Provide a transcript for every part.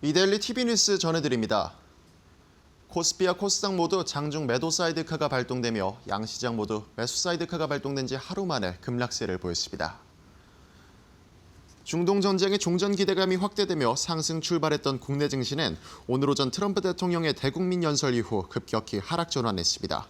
이데일리 TV 뉴스 전해드립니다. 코스피와 코스닥 모두 장중 매도 사이드카가 발동되며 양시장 모두 매수 사이드카가 발동된 지 하루 만에 급락세를 보였습니다. 중동 전쟁의 종전 기대감이 확대되며 상승 출발했던 국내 증시는 오늘 오전 트럼프 대통령의 대국민 연설 이후 급격히 하락 전환했습니다.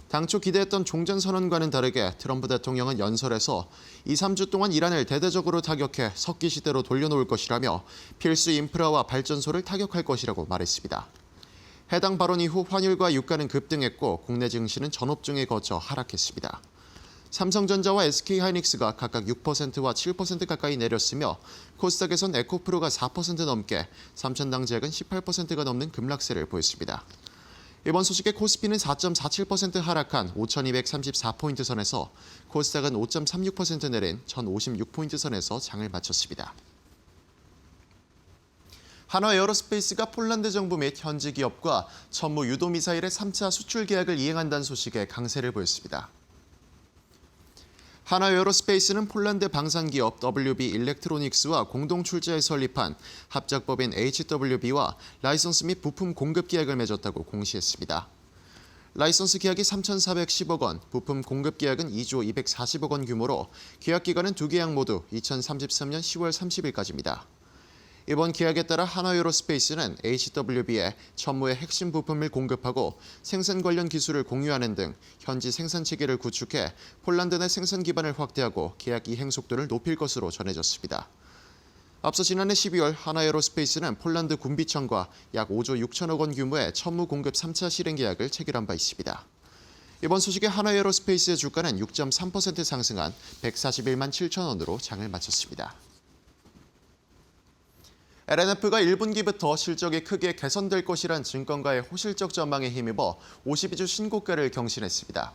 당초 기대했던 종전 선언과는 다르게 트럼프 대통령은 연설에서 2, 3주 동안 이란을 대대적으로 타격해 석기 시대로 돌려놓을 것이라며 필수 인프라와 발전소를 타격할 것이라고 말했습니다. 해당 발언 이후 환율과 유가는 급등했고 국내 증시는 전업종에 거쳐 하락했습니다. 삼성전자와 SK하이닉스가 각각 6%와 7% 가까이 내렸으며 코스닥에선 에코프로가 4% 넘게, 삼천당제약은 18%가 넘는 급락세를 보였습니다. 이번 소식에 코스피는 4.47% 하락한 5,234포인트 선에서 코스닥은 5.36% 내린 1,056포인트 선에서 장을 마쳤습니다. 한화에어로스페이스가 폴란드 정부 및 현지 기업과 천무 유도 미사일의 3차 수출 계약을 이행한다는 소식에 강세를 보였습니다. 한화에어로스페이스는 폴란드 방산기업 WB 일렉트로닉스와 공동 출자해 설립한 합작법인 HWB와 라이선스 및 부품 공급 계약을 맺었다고 공시했습니다. 라이선스 계약이 3,410억 원, 부품 공급 계약은 2조 240억 원 규모로 계약 기간은 두 계약 모두 2033년 10월 30일까지입니다. 이번 계약에 따라 한화에어로스페이스는 HWB에 천무의 핵심 부품을 공급하고 생산 관련 기술을 공유하는 등 현지 생산 체계를 구축해 폴란드 내 생산 기반을 확대하고 계약 이행 속도를 높일 것으로 전해졌습니다. 앞서 지난해 12월 한화에어로스페이스는 폴란드 군비청과 약 5조 6천억 원 규모의 천무 공급 3차 실행 계약을 체결한 바 있습니다. 이번 소식에 한화에어로스페이스의 주가는 6.3% 상승한 141만 7천 원으로 장을 마쳤습니다. LNF가 1분기부터 실적이 크게 개선될 것이란 증권가의 호실적 전망에 힘입어 52주 신고가를 경신했습니다.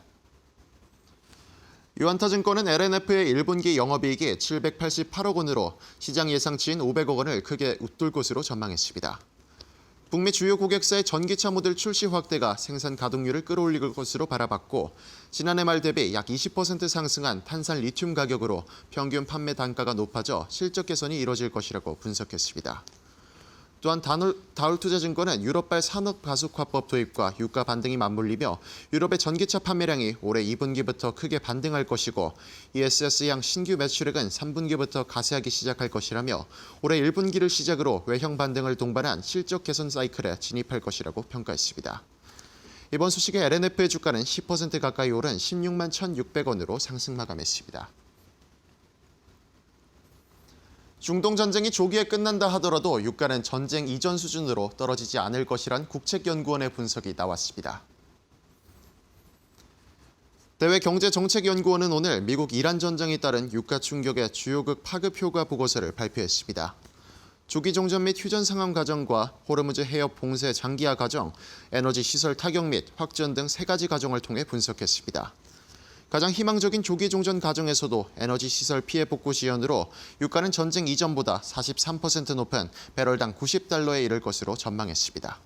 유안타증권은 LNF의 1분기 영업이익이 788억 원으로 시장 예상치인 500억 원을 크게 웃돌 것으로 전망했습니다. 북미 주요 고객사의 전기차 모델 출시 확대가 생산 가동률을 끌어올릴 것으로 바라봤고 지난해 말 대비 약 20% 상승한 탄산 리튬 가격으로 평균 판매 단가가 높아져 실적 개선이 이뤄질 것이라고 분석했습니다. 또한 다울투자증권은 유럽발 산업가속화법 도입과 유가 반등이 맞물리며 유럽의 전기차 판매량이 올해 2분기부터 크게 반등할 것이고 ESS양 신규 매출액은 3분기부터 가세하기 시작할 것이라며 올해 1분기를 시작으로 외형 반등을 동반한 실적 개선 사이클에 진입할 것이라고 평가했습니다. 이번 소식에 LNF의 주가는 10% 가까이 오른 16만 1,600원으로 상승 마감했습니다. 중동 전쟁이 조기에 끝난다 하더라도 유가는 전쟁 이전 수준으로 떨어지지 않을 것이란 국책연구원의 분석이 나왔습니다. 대외경제정책연구원은 오늘 미국 이란 전쟁에 따른 유가 충격의 주요국 파급 효과 보고서를 발표했습니다. 조기 종전 및 휴전 상황 과정과 호르무즈 해협 봉쇄 장기화 과정, 에너지 시설 타격 및 확전 등 3가지 과정을 통해 분석했습니다. 가장 희망적인 조기 종전 과정에서도 에너지 시설 피해 복구 지연으로 유가는 전쟁 이전보다 43% 높은 배럴당 90달러에 이를 것으로 전망했습니다.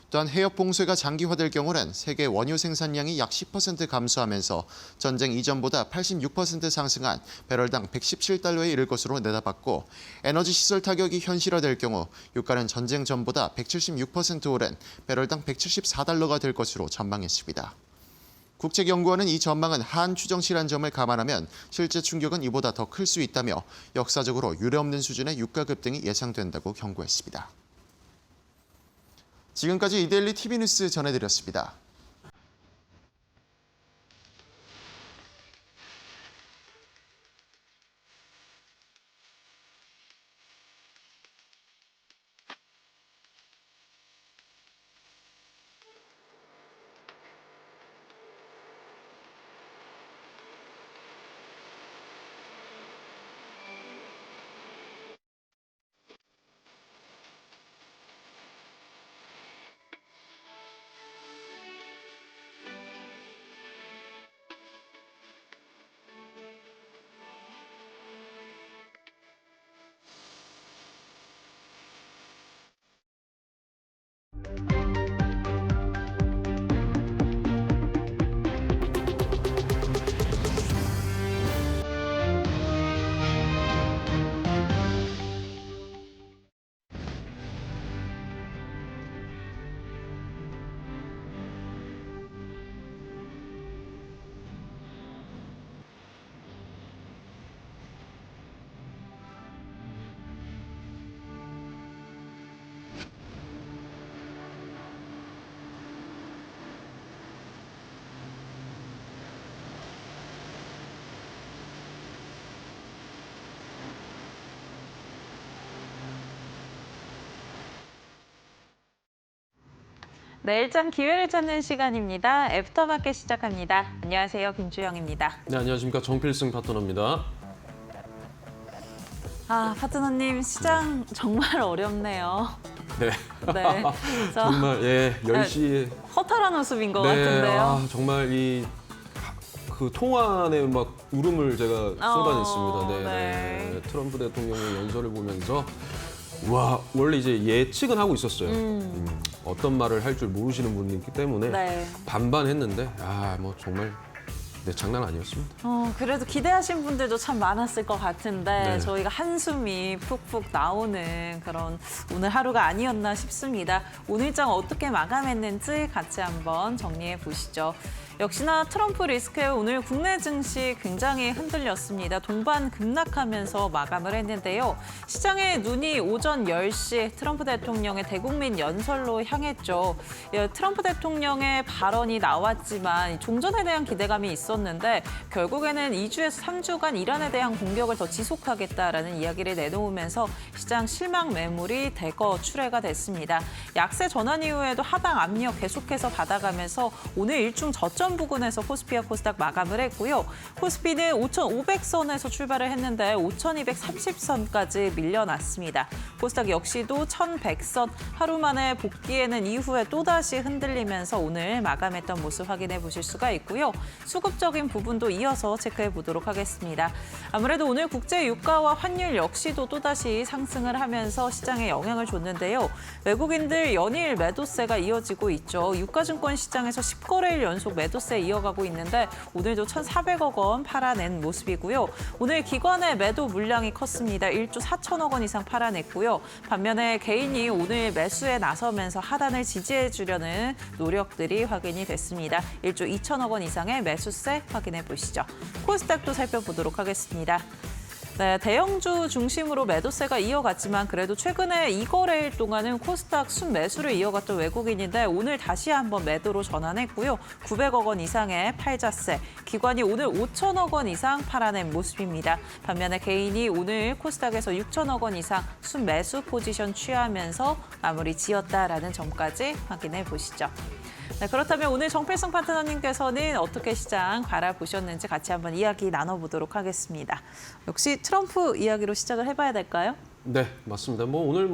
또한 해협 봉쇄가 장기화될 경우는 세계 원유 생산량이 약 10% 감소하면서 전쟁 이전보다 86% 상승한 배럴당 117달러에 이를 것으로 내다봤고 에너지 시설 타격이 현실화될 경우 유가는 전쟁 전보다 176% 오른 배럴당 174달러가 될 것으로 전망했습니다. 국책연구원은 이 전망은 한추정치란 점을 감안하면 실제 충격은 이보다 더 클 수 있다며 역사적으로 유례없는 수준의 유가 급등이 예상된다고 경고했습니다. 지금까지 이데일리 TV 뉴스 전해드렸습니다. 네, 일장 기회를 찾는 시간입니다. 애프터마켓 시작합니다. 안녕하세요, 김주영입니다. 네, 안녕하십니까. 정필승 파트너입니다. 파트너님, 시장 정말 어렵네요. 네. 네, 정말 예, 10시 허탈한 모습인 것 같은데요. 정말 그 통화에 막 울음을 제가 쏟아냈습니다. 네, 네. 네. 트럼프 대통령의 연설을 보면서 와, 원래 이제 예측은 하고 있었어요. 어떤 말을 할 줄 모르시는 분이 있기 때문에 네. 반반했는데 뭐 정말 네, 장난 아니었습니다. 그래도 기대하신 분들도 참 많았을 것 같은데 네. 저희가 한숨이 푹푹 나오는 그런 오늘 하루가 아니었나 싶습니다. 오늘 일정 어떻게 마감했는지 같이 한번 정리해 보시죠. 역시나 트럼프 리스크에 오늘 국내 증시 굉장히 흔들렸습니다. 동반 급락하면서 마감을 했는데요. 시장의 눈이 오전 10시 트럼프 대통령의 대국민 연설로 향했죠. 트럼프 대통령의 발언이 나왔지만 종전에 대한 기대감이 있었는데 결국에는 2주에서 3주간 이란에 대한 공격을 더 지속하겠다라는 이야기를 내놓으면서 시장 실망 매물이 대거 출회가 됐습니다. 약세 전환 이후에도 하방 압력 계속해서 받아가면서 오늘 일중 저점 부근에서 코스피와 코스닥 마감을 했고요. 코스피는 5,500선에서 출발을 했는데 5,230선까지 밀려났습니다. 코스닥 역시도 1,100선 하루 만에 복귀에는 이후에 또다시 흔들리면서 오늘 마감했던 모습 확인해 보실 수가 있고요. 수급적인 부분도 이어서 체크해 보도록 하겠습니다. 아무래도 오늘 국제 유가와 환율 역시도 또다시 상승을 하면서 시장에 영향을 줬는데요. 외국인들 연일 매도세가 이어지고 있죠. 유가증권 시장에서 10거래일 연속 매도세 이어가고 있는데 오늘도 1,400억 원 팔아낸 모습이고요. 오늘 기관의 매도 물량이 컸습니다. 1조 4천억 원 이상 팔아냈고요. 반면에 개인이 오늘 매수에 나서면서 하단을 지지해 주려는 노력들이 확인이 됐습니다. 1조 2천억 원 이상의 매수세 확인해 보시죠. 코스닥도 살펴보도록 하겠습니다. 네, 대형주 중심으로 매도세가 이어갔지만 그래도 최근에 2거래일 동안은 코스닥 순매수를 이어갔던 외국인인데 오늘 다시 한번 매도로 전환했고요. 900억 원 이상의 팔자세, 기관이 오늘 5천억 원 이상 팔아낸 모습입니다. 반면에 개인이 오늘 코스닥에서 6천억 원 이상 순매수 포지션 취하면서 마무리 지었다라는 점까지 확인해 보시죠. 네, 그렇다면 오늘 정필승 파트너님께서는 어떻게 시장 바라보셨는지 같이 한번 이야기 나눠보도록 하겠습니다. 역시 트럼프 이야기로 시작을 해봐야 될까요? 네, 맞습니다. 오늘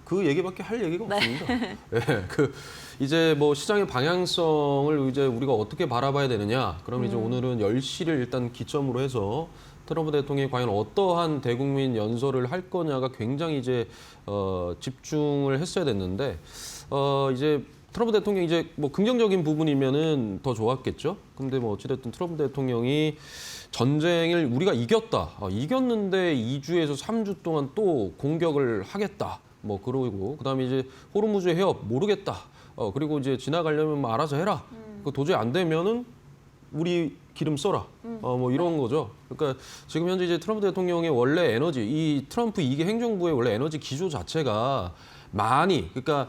그 얘기밖에 할 얘기가 없습니다. 네, 이제 시장의 방향성을 이제 우리가 어떻게 바라봐야 되느냐. 그럼 이제 오늘은 10시를 일단 기점으로 해서 트럼프 대통령이 과연 어떠한 대국민 연설을 할 거냐가 굉장히 이제 집중을 했어야 됐는데 이제 트럼프 대통령이 이제 긍정적인 부분이면은 더 좋았겠죠. 근데 어찌됐든 트럼프 대통령이 전쟁을 우리가 이겼다. 이겼는데 2주에서 3주 동안 또 공격을 하겠다. 그러고 그다음에 이제 호르무즈 해협 모르겠다. 그리고 이제 지나가려면 알아서 해라. 도저히 안 되면은 우리 기름 써라. 이런 거죠. 그러니까 지금 현재 이제 트럼프 대통령의 원래 에너지, 이 트럼프 2기 행정부의 원래 에너지 기조 자체가 그러니까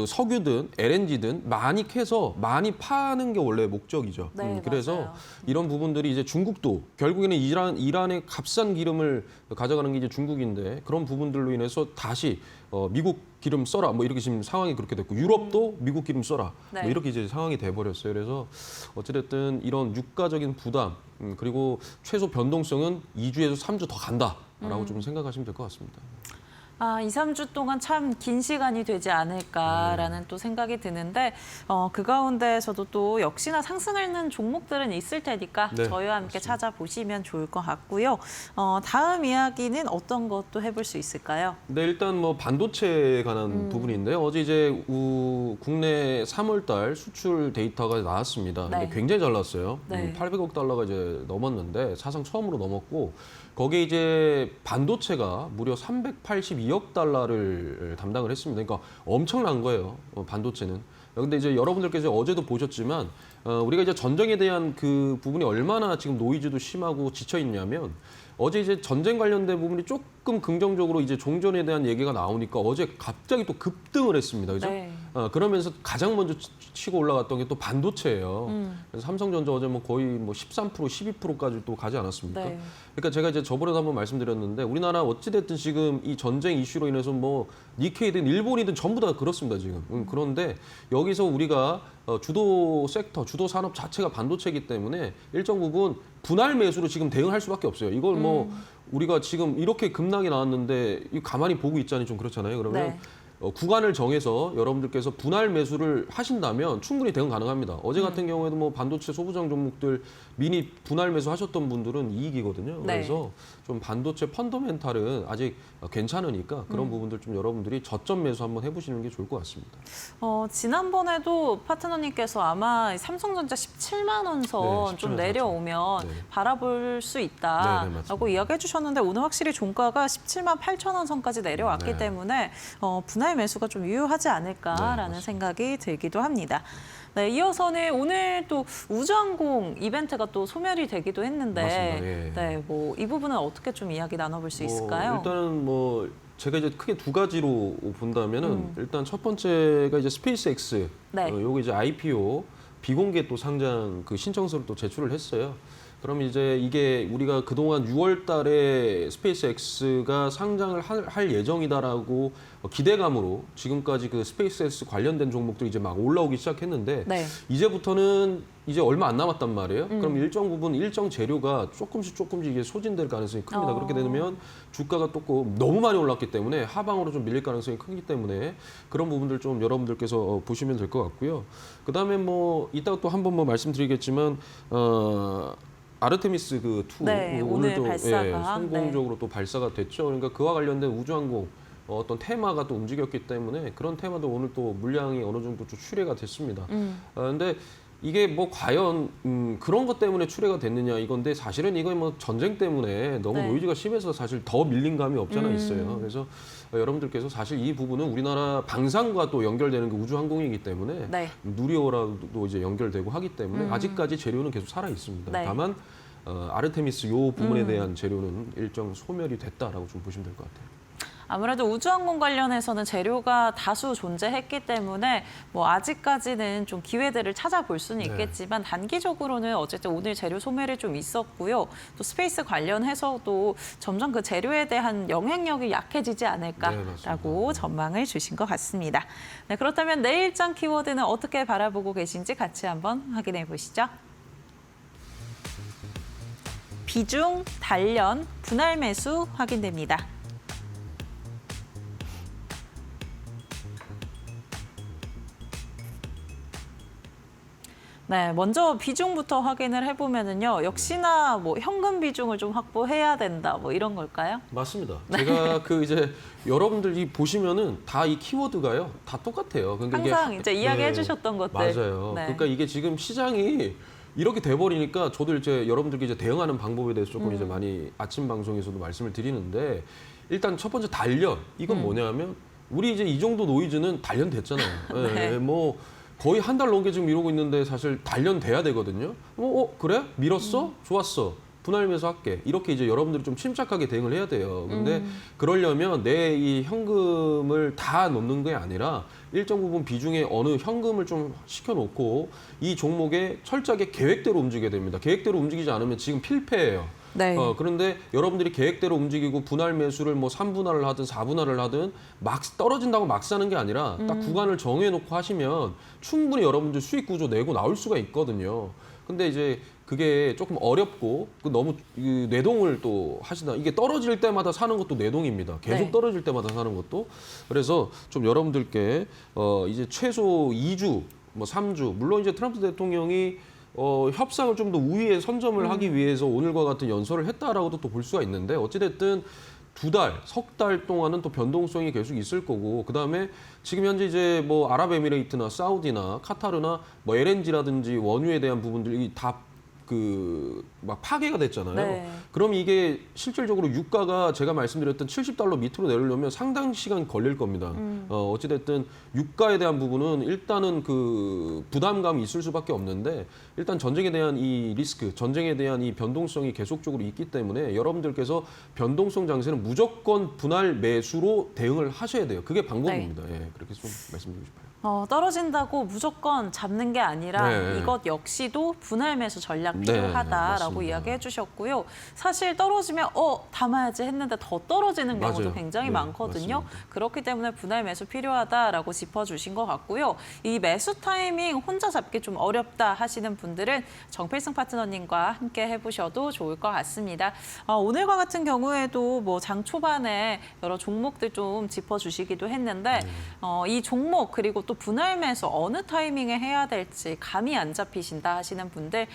석유든 LNG든 많이 캐서 많이 파는 게 원래 목적이죠. 네, 그래서 맞아요. 이런 부분들이 이제 중국도 결국에는 이란의 값싼 기름을 가져가는 게 이제 중국인데 그런 부분들로 인해서 다시 미국 기름 써라 이렇게 지금 상황이 그렇게 됐고 유럽도 미국 기름 써라 네. 이렇게 이제 상황이 돼버렸어요. 그래서 어찌됐든 이런 유가적인 부담 그리고 최소 변동성은 2주에서 3주 더 간다라고 좀 생각하시면 될 것 같습니다. 2, 3주 동안 참 긴 시간이 되지 않을까라는 또 생각이 드는데 그 가운데에서도 또 역시나 상승하는 종목들은 있을 테니까 네, 저희와 함께 맞습니다. 찾아보시면 좋을 것 같고요. 다음 이야기는 어떤 것도 해볼 수 있을까요? 네, 일단 반도체에 관한 부분인데요. 어제 이제 국내 3월달 수출 데이터가 나왔습니다. 네. 근데 굉장히 잘 나왔어요. 네. 800억 달러가 이제 넘었는데 사상 처음으로 넘었고 거기에 이제 반도체가 무려 382억 달러를 담당을 했습니다. 그러니까 엄청난 거예요. 반도체는. 근데 이제 여러분들께서 어제도 보셨지만 우리가 이제 전쟁에 대한 그 부분이 얼마나 지금 노이즈도 심하고 지쳐 있냐면 어제 이제 전쟁 관련된 부분이 조금 긍정적으로 이제 종전에 대한 얘기가 나오니까 어제 갑자기 또 급등을 했습니다. 그죠? 네. 그러면서 가장 먼저 치고 올라갔던 게 또 반도체예요. 그래서 삼성전자 어제 뭐 거의 뭐 13%, 12%까지 또 가지 않았습니까? 네. 그러니까 제가 이제 저번에도 한번 말씀드렸는데 우리나라 어찌됐든 지금 이 전쟁 이슈로 인해서 뭐 니케이든 일본이든 전부 다 그렇습니다 지금. 그런데 여기서 우리가 주도 섹터, 주도 산업 자체가 반도체이기 때문에 일정 부분 분할 매수로 지금 대응할 수밖에 없어요. 이걸 뭐 우리가 지금 이렇게 급락이 나왔는데 가만히 보고 있자니 좀 그렇잖아요. 그러면 네. 구간을 정해서 여러분들께서 분할 매수를 하신다면 충분히 대응 가능합니다. 어제 같은 경우에도 뭐 반도체 소부장 종목들 미니 분할 매수 하셨던 분들은 이익이거든요. 네. 그래서 좀 반도체 펀더멘탈은 아직 괜찮으니까 그런 부분들 좀 여러분들이 저점 매수 한번 해보시는 게 좋을 것 같습니다. 지난번에도 파트너님께서 아마 삼성전자 17만 원 선 네, 좀 17만 내려오면 네. 바라볼 수 네, 있다라고 네, 맞습니다. 이야기해 주셨는데 오늘 확실히 종가가 17만 8천 원 선까지 내려왔기 네. 때문에 분할 매수가 좀 유효하지 않을까라는 네, 생각이 들기도 합니다. 네, 이어서는 오늘 또 우주항공 이벤트가 또 소멸이 되기도 했는데 맞습니다. 예. 네, 뭐 이 부분은 어떻게 좀 이야기 나눠볼 수 있을까요? 일단은 뭐 제가 이제 크게 두 가지로 본다면은 일단 첫 번째가 이제 스페이스X, 네. 요거 이제 IPO 비공개 또 상장 그 신청서를 또 제출을 했어요. 그럼 이제 이게 우리가 그동안 6월 달에 스페이스X가 상장을 할 예정이다라고 기대감으로 지금까지 그 스페이스X 관련된 종목들이 이제 막 올라오기 시작했는데 네. 이제부터는 이제 얼마 안 남았단 말이에요. 그럼 일정 부분 일정 재료가 조금씩 이게 소진될 가능성이 큽니다. 그렇게 되면 주가가 조금 너무 많이 올랐기 때문에 하방으로 좀 밀릴 가능성이 크기 때문에 그런 부분들 좀 여러분들께서 보시면 될 것 같고요. 그다음에 뭐 이따가 또 한 번 뭐 말씀드리겠지만 아르테미스 그 2 네, 오늘 오늘도 발사가, 성공적으로 또 발사가 됐죠. 그러니까 그와 관련된 우주항공 어떤 테마가 또 움직였기 때문에 그런 테마도 오늘 또 물량이 어느 정도 좀 출회가 됐습니다. 근데 이게 뭐 과연 그런 것 때문에 출회가 됐느냐 이건데 사실은 이거 뭐 전쟁 때문에 너무 네. 노이즈가 심해서 사실 더 밀린 감이 없잖아 있어요. 그래서 여러분들께서 사실 이 부분은 우리나라 방산과 또 연결되는 그 우주항공이기 때문에 네. 누리호라도 이제 연결되고 하기 때문에 아직까지 재료는 계속 살아 있습니다. 네. 다만 아르테미스 요 부분에 대한 재료는 일정 소멸이 됐다라고 좀 보시면 될 것 같아요. 아무래도 우주항공 관련해서는 재료가 다수 존재했기 때문에 뭐 아직까지는 좀 기회들을 찾아볼 수는 네. 있겠지만 단기적으로는 어쨌든 오늘 재료 소멸이 좀 있었고요. 또 스페이스 관련해서도 점점 그 재료에 대한 영향력이 약해지지 않을까라고 전망을 주신 것 같습니다. 네, 그렇다면 내일장 키워드는 어떻게 바라보고 계신지 같이 한번 확인해 보시죠. 비중, 단련, 분할 매수 확인됩니다. 네, 먼저 비중부터 확인을 해보면은요. 역시나 뭐 현금 비중을 좀 확보해야 된다, 뭐 이런 걸까요? 맞습니다. 제가 그 이제 여러분들이 보시면은 다 이 키워드가요, 다 똑같아요. 그러니까 항상 이제 이야기해 주셨던 것들. 맞아요. 네. 그러니까 이게 지금 시장이 이렇게 돼버리니까 저도 이제 여러분들께 이제 대응하는 방법에 대해서 조금 이제 많이 아침 방송에서도 말씀을 드리는데 일단 첫 번째 단련 이건 뭐냐면 우리 이제 이 정도 노이즈는 단련됐잖아요. 네. 뭐 거의 한 달 넘게 지금 이러고 있는데 사실 단련돼야 되거든요. 그래? 밀었어? 좋았어. 분할 매수할게. 이렇게 이제 여러분들이 좀 침착하게 대응을 해야 돼요. 근데 그러려면 내 이 현금을 다 넣는 게 아니라 일정 부분 비중에 어느 현금을 좀 시켜놓고 이 종목에 철저하게 계획대로 움직여야 됩니다. 계획대로 움직이지 않으면 지금 필패예요. 네. 그런데 여러분들이 계획대로 움직이고 분할 매수를 뭐 3분할을 하든 4분할을 하든 막 떨어진다고 막 사는 게 아니라 딱 구간을 정해놓고 하시면 충분히 여러분들 수익 구조 내고 나올 수가 있거든요. 근데 이제 그게 조금 어렵고 너무 뇌동을 또 하시다. 이게 떨어질 때마다 사는 것도 뇌동입니다. 계속 네. 떨어질 때마다 사는 것도. 그래서 좀 여러분들께 이제 최소 2주, 뭐 3주. 물론 이제 트럼프 대통령이 협상을 좀 더 우위에 선점을 하기 위해서 오늘과 같은 연설을 했다라고도 또 볼 수가 있는데 어찌됐든 2달, 석 달 동안은 또 변동성이 계속 있을 거고 그다음에 지금 현재 이제 뭐 아랍에미레이트나 사우디나 카타르나 뭐 LNG라든지 원유에 대한 부분들이 다 막 파괴가 됐잖아요. 네. 그럼 이게 실질적으로 유가가 제가 말씀드렸던 $70 밑으로 내려려면 상당 시간 걸릴 겁니다. 어찌됐든 유가에 대한 부분은 일단은 그 부담감이 있을 수밖에 없는데 일단 전쟁에 대한 이 리스크, 전쟁에 대한 이 변동성이 계속적으로 있기 때문에 여러분들께서 변동성 장세는 무조건 분할 매수로 대응을 하셔야 돼요. 그게 방법입니다. 예, 그렇게 좀 말씀드리고 싶어요. 떨어진다고 무조건 잡는 게 아니라 네. 이것 역시도 분할 매수 전략 네, 필요하다라고 맞습니다. 이야기해 주셨고요. 사실 떨어지면 담아야지 했는데 더 떨어지는 경우도 맞아요. 굉장히 네, 많거든요. 맞습니다. 그렇기 때문에 분할 매수 필요하다라고 짚어주신 것 같고요. 이 매수 타이밍 혼자 잡기 좀 어렵다 하시는 분들은 정필승 파트너님과 함께 해보셔도 좋을 것 같습니다. 오늘과 같은 경우에도 뭐 장 초반에 여러 종목들 좀 짚어주시기도 했는데 이 종목 그리고 또 분할 매수 어느 타이밍에 해야 될지 감이 안 잡히신다 하시는 분들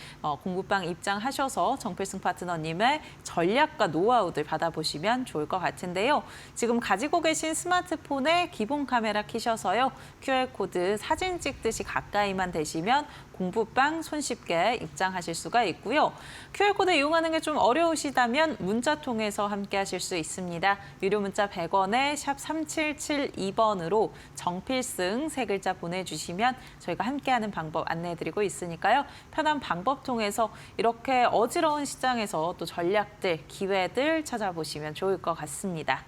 공부방 입장하셔서 정필승 파트너님의 전략과 노하우들 받아보시면 좋을 것 같은데요. 지금 가지고 계신 스마트폰에 기본 카메라 켜셔서요. QR코드 사진 찍듯이 가까이만 대시면 공부방 손쉽게 입장하실 수가 있고요. QR코드 이용하는 게 좀 어려우시다면 문자 통해서 함께 하실 수 있습니다. 유료 문자 100원에 샵 3772번으로 정필승 세 글자 보내주시면 저희가 함께하는 방법 안내해드리고 있으니까요. 편한 방법 통해서 이렇게 어지러운 시장에서 또 전략들, 기회들 찾아보시면 좋을 것 같습니다.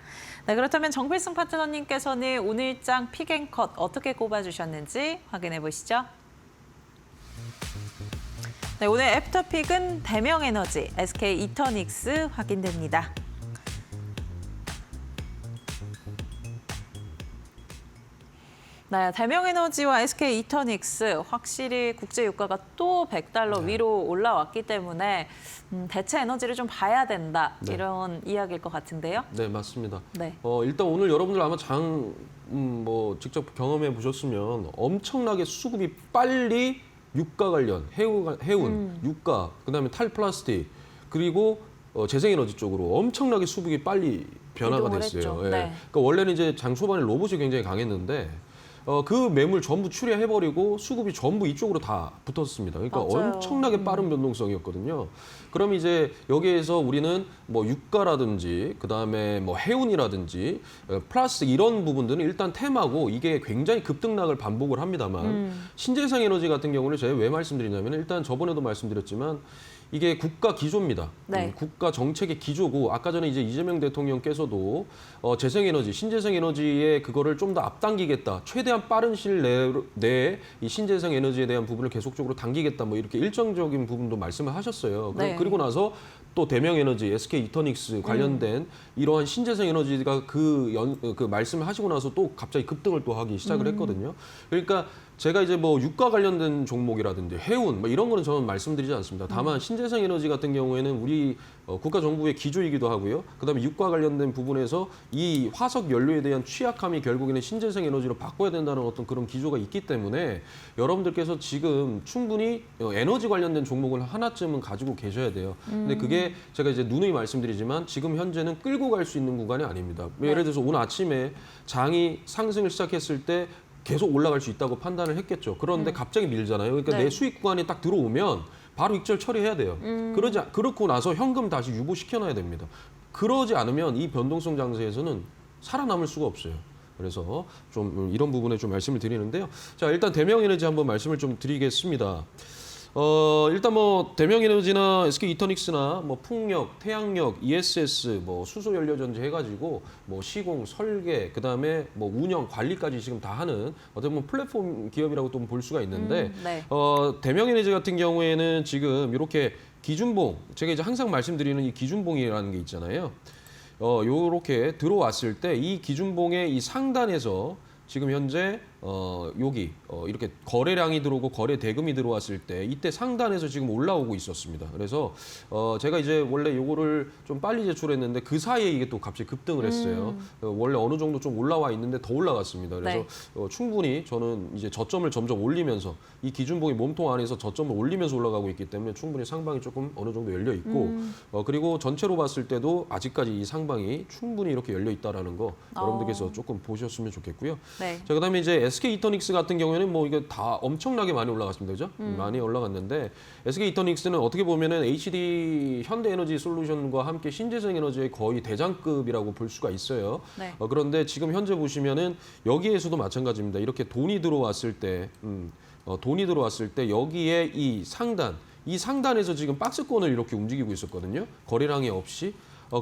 네, 그렇다면 정필승 파트너님께서는 오늘장 픽앤컷 어떻게 꼽아주셨는지 확인해 보시죠. 네, 오늘 애프터픽은 대명에너지, SK 이터닉스 확인됩니다. 네, 대명에너지와 SK 이터닉스 확실히 국제 유가가 또 $100 위로 올라왔기 때문에 대체 에너지를 좀 봐야 된다 이런 이야기일 것 같은데요. 네, 맞습니다. 네. 일단 오늘 여러분들 아마 직접 경험해 보셨으면 엄청나게 수급이 빨리 유가 관련, 해운, 유가, 그다음에 탈플라스틱, 그리고 재생에너지 쪽으로 엄청나게 수급이 빨리 변화가 이동을 됐어요. 했죠. 예. 네. 그러니까 원래는 이제 장 초반에 로봇이 굉장히 강했는데 그 매물 전부 출하해버리고 수급이 전부 이쪽으로 다 붙었습니다. 그러니까 맞아요. 엄청나게 빠른 변동성이었거든요. 그럼 이제 여기에서 우리는 뭐 유가라든지 그다음에 뭐 해운이라든지 플라스틱 이런 부분들은 일단 테마고 이게 굉장히 급등락을 반복을 합니다만 신재생 에너지 같은 경우는 제가 왜 말씀드리냐면 일단 저번에도 말씀드렸지만 이게 국가 기조입니다. 네. 국가 정책의 기조고 아까 전에 이제 이재명 대통령께서도 재생에너지, 신재생에너지에 그거를 좀 더 앞당기겠다. 최대한 빠른 시일 내에 이 신재생에너지에 대한 부분을 계속적으로 당기겠다. 뭐 이렇게 일정적인 부분도 말씀을 하셨어요. 네. 그리고 나서 또 대명에너지, SK 이터닉스 관련된 이러한 신재생에너지가 그 말씀을 하시고 나서 또 갑자기 급등을 또 하기 시작을 했거든요. 그러니까 제가 이제 뭐 유가 관련된 종목이라든지 해운 뭐 이런 거는 저는 말씀드리지 않습니다. 다만 신재생 에너지 같은 경우에는 우리 국가 정부의 기조이기도 하고요. 그다음에 유가 관련된 부분에서 이 화석 연료에 대한 취약함이 결국에는 신재생 에너지로 바꿔야 된다는 어떤 그런 기조가 있기 때문에 여러분들께서 지금 충분히 에너지 관련된 종목을 하나쯤은 가지고 계셔야 돼요. 근데 그게 제가 이제 누누이 말씀드리지만 지금 현재는 끌고 갈 수 있는 구간이 아닙니다. 예를 들어서 오늘 아침에 장이 상승을 시작했을 때 계속 올라갈 수 있다고 판단을 했겠죠. 그런데 갑자기 밀잖아요. 그러니까 네. 내 수익 구간이 딱 들어오면 바로 익절 처리해야 돼요. 그렇고 나서 현금 다시 유보시켜놔야 됩니다. 그러지 않으면 이 변동성 장세에서는 살아남을 수가 없어요. 그래서 좀 이런 부분에 좀 말씀을 드리는데요. 자, 일단 대명에너지 한번 말씀을 좀 드리겠습니다. 일단 뭐 대명에너지나 SK 이터닉스나 뭐 풍력, 태양력, ESS, 뭐 수소연료전지 해가지고 뭐 시공, 설계, 그다음에 뭐 운영, 관리까지 지금 다 하는 어떻게 보면 플랫폼 기업이라고 또 볼 수가 있는데 네. 대명에너지 같은 경우에는 지금 이렇게 기준봉, 제가 이제 항상 말씀드리는 이 기준봉이라는 게 있잖아요. 요렇게 들어왔을 때 이 기준봉의 이 상단에서 지금 현재 여기 이렇게 거래량이 들어오고 거래 대금이 들어왔을 때 이때 상단에서 지금 올라오고 있었습니다. 그래서 제가 이제 원래 요거를 좀 빨리 제출했는데 그 사이에 이게 또 갑자기 급등을 했어요. 원래 어느 정도 좀 올라와 있는데 더 올라갔습니다. 그래서 충분히 저는 이제 저점을 점점 올리면서 이 기준봉이 몸통 안에서 저점을 올리면서 올라가고 있기 때문에 충분히 상방이 조금 어느 정도 열려 있고 그리고 전체로 봤을 때도 아직까지 이 상방이 충분히 이렇게 열려 있다라는 거 여러분들께서 조금 보셨으면 좋겠고요. 네. 자, 그다음에 이제 SK 이터닉스 같은 경우에는 뭐 이게 다 엄청나게 많이 올라갔습니다, 그죠? 많이 올라갔는데 SK 이터닉스는 어떻게 보면은 HD 현대에너지 솔루션과 함께 신재생에너지의 거의 대장급이라고 볼 수가 있어요. 네. 그런데 지금 현재 보시면은 여기에서도 마찬가지입니다. 이렇게 돈이 들어왔을 때, 돈이 들어왔을 때 여기에 이 상단에서 지금 박스권을 이렇게 움직이고 있었거든요. 거래량이 없이.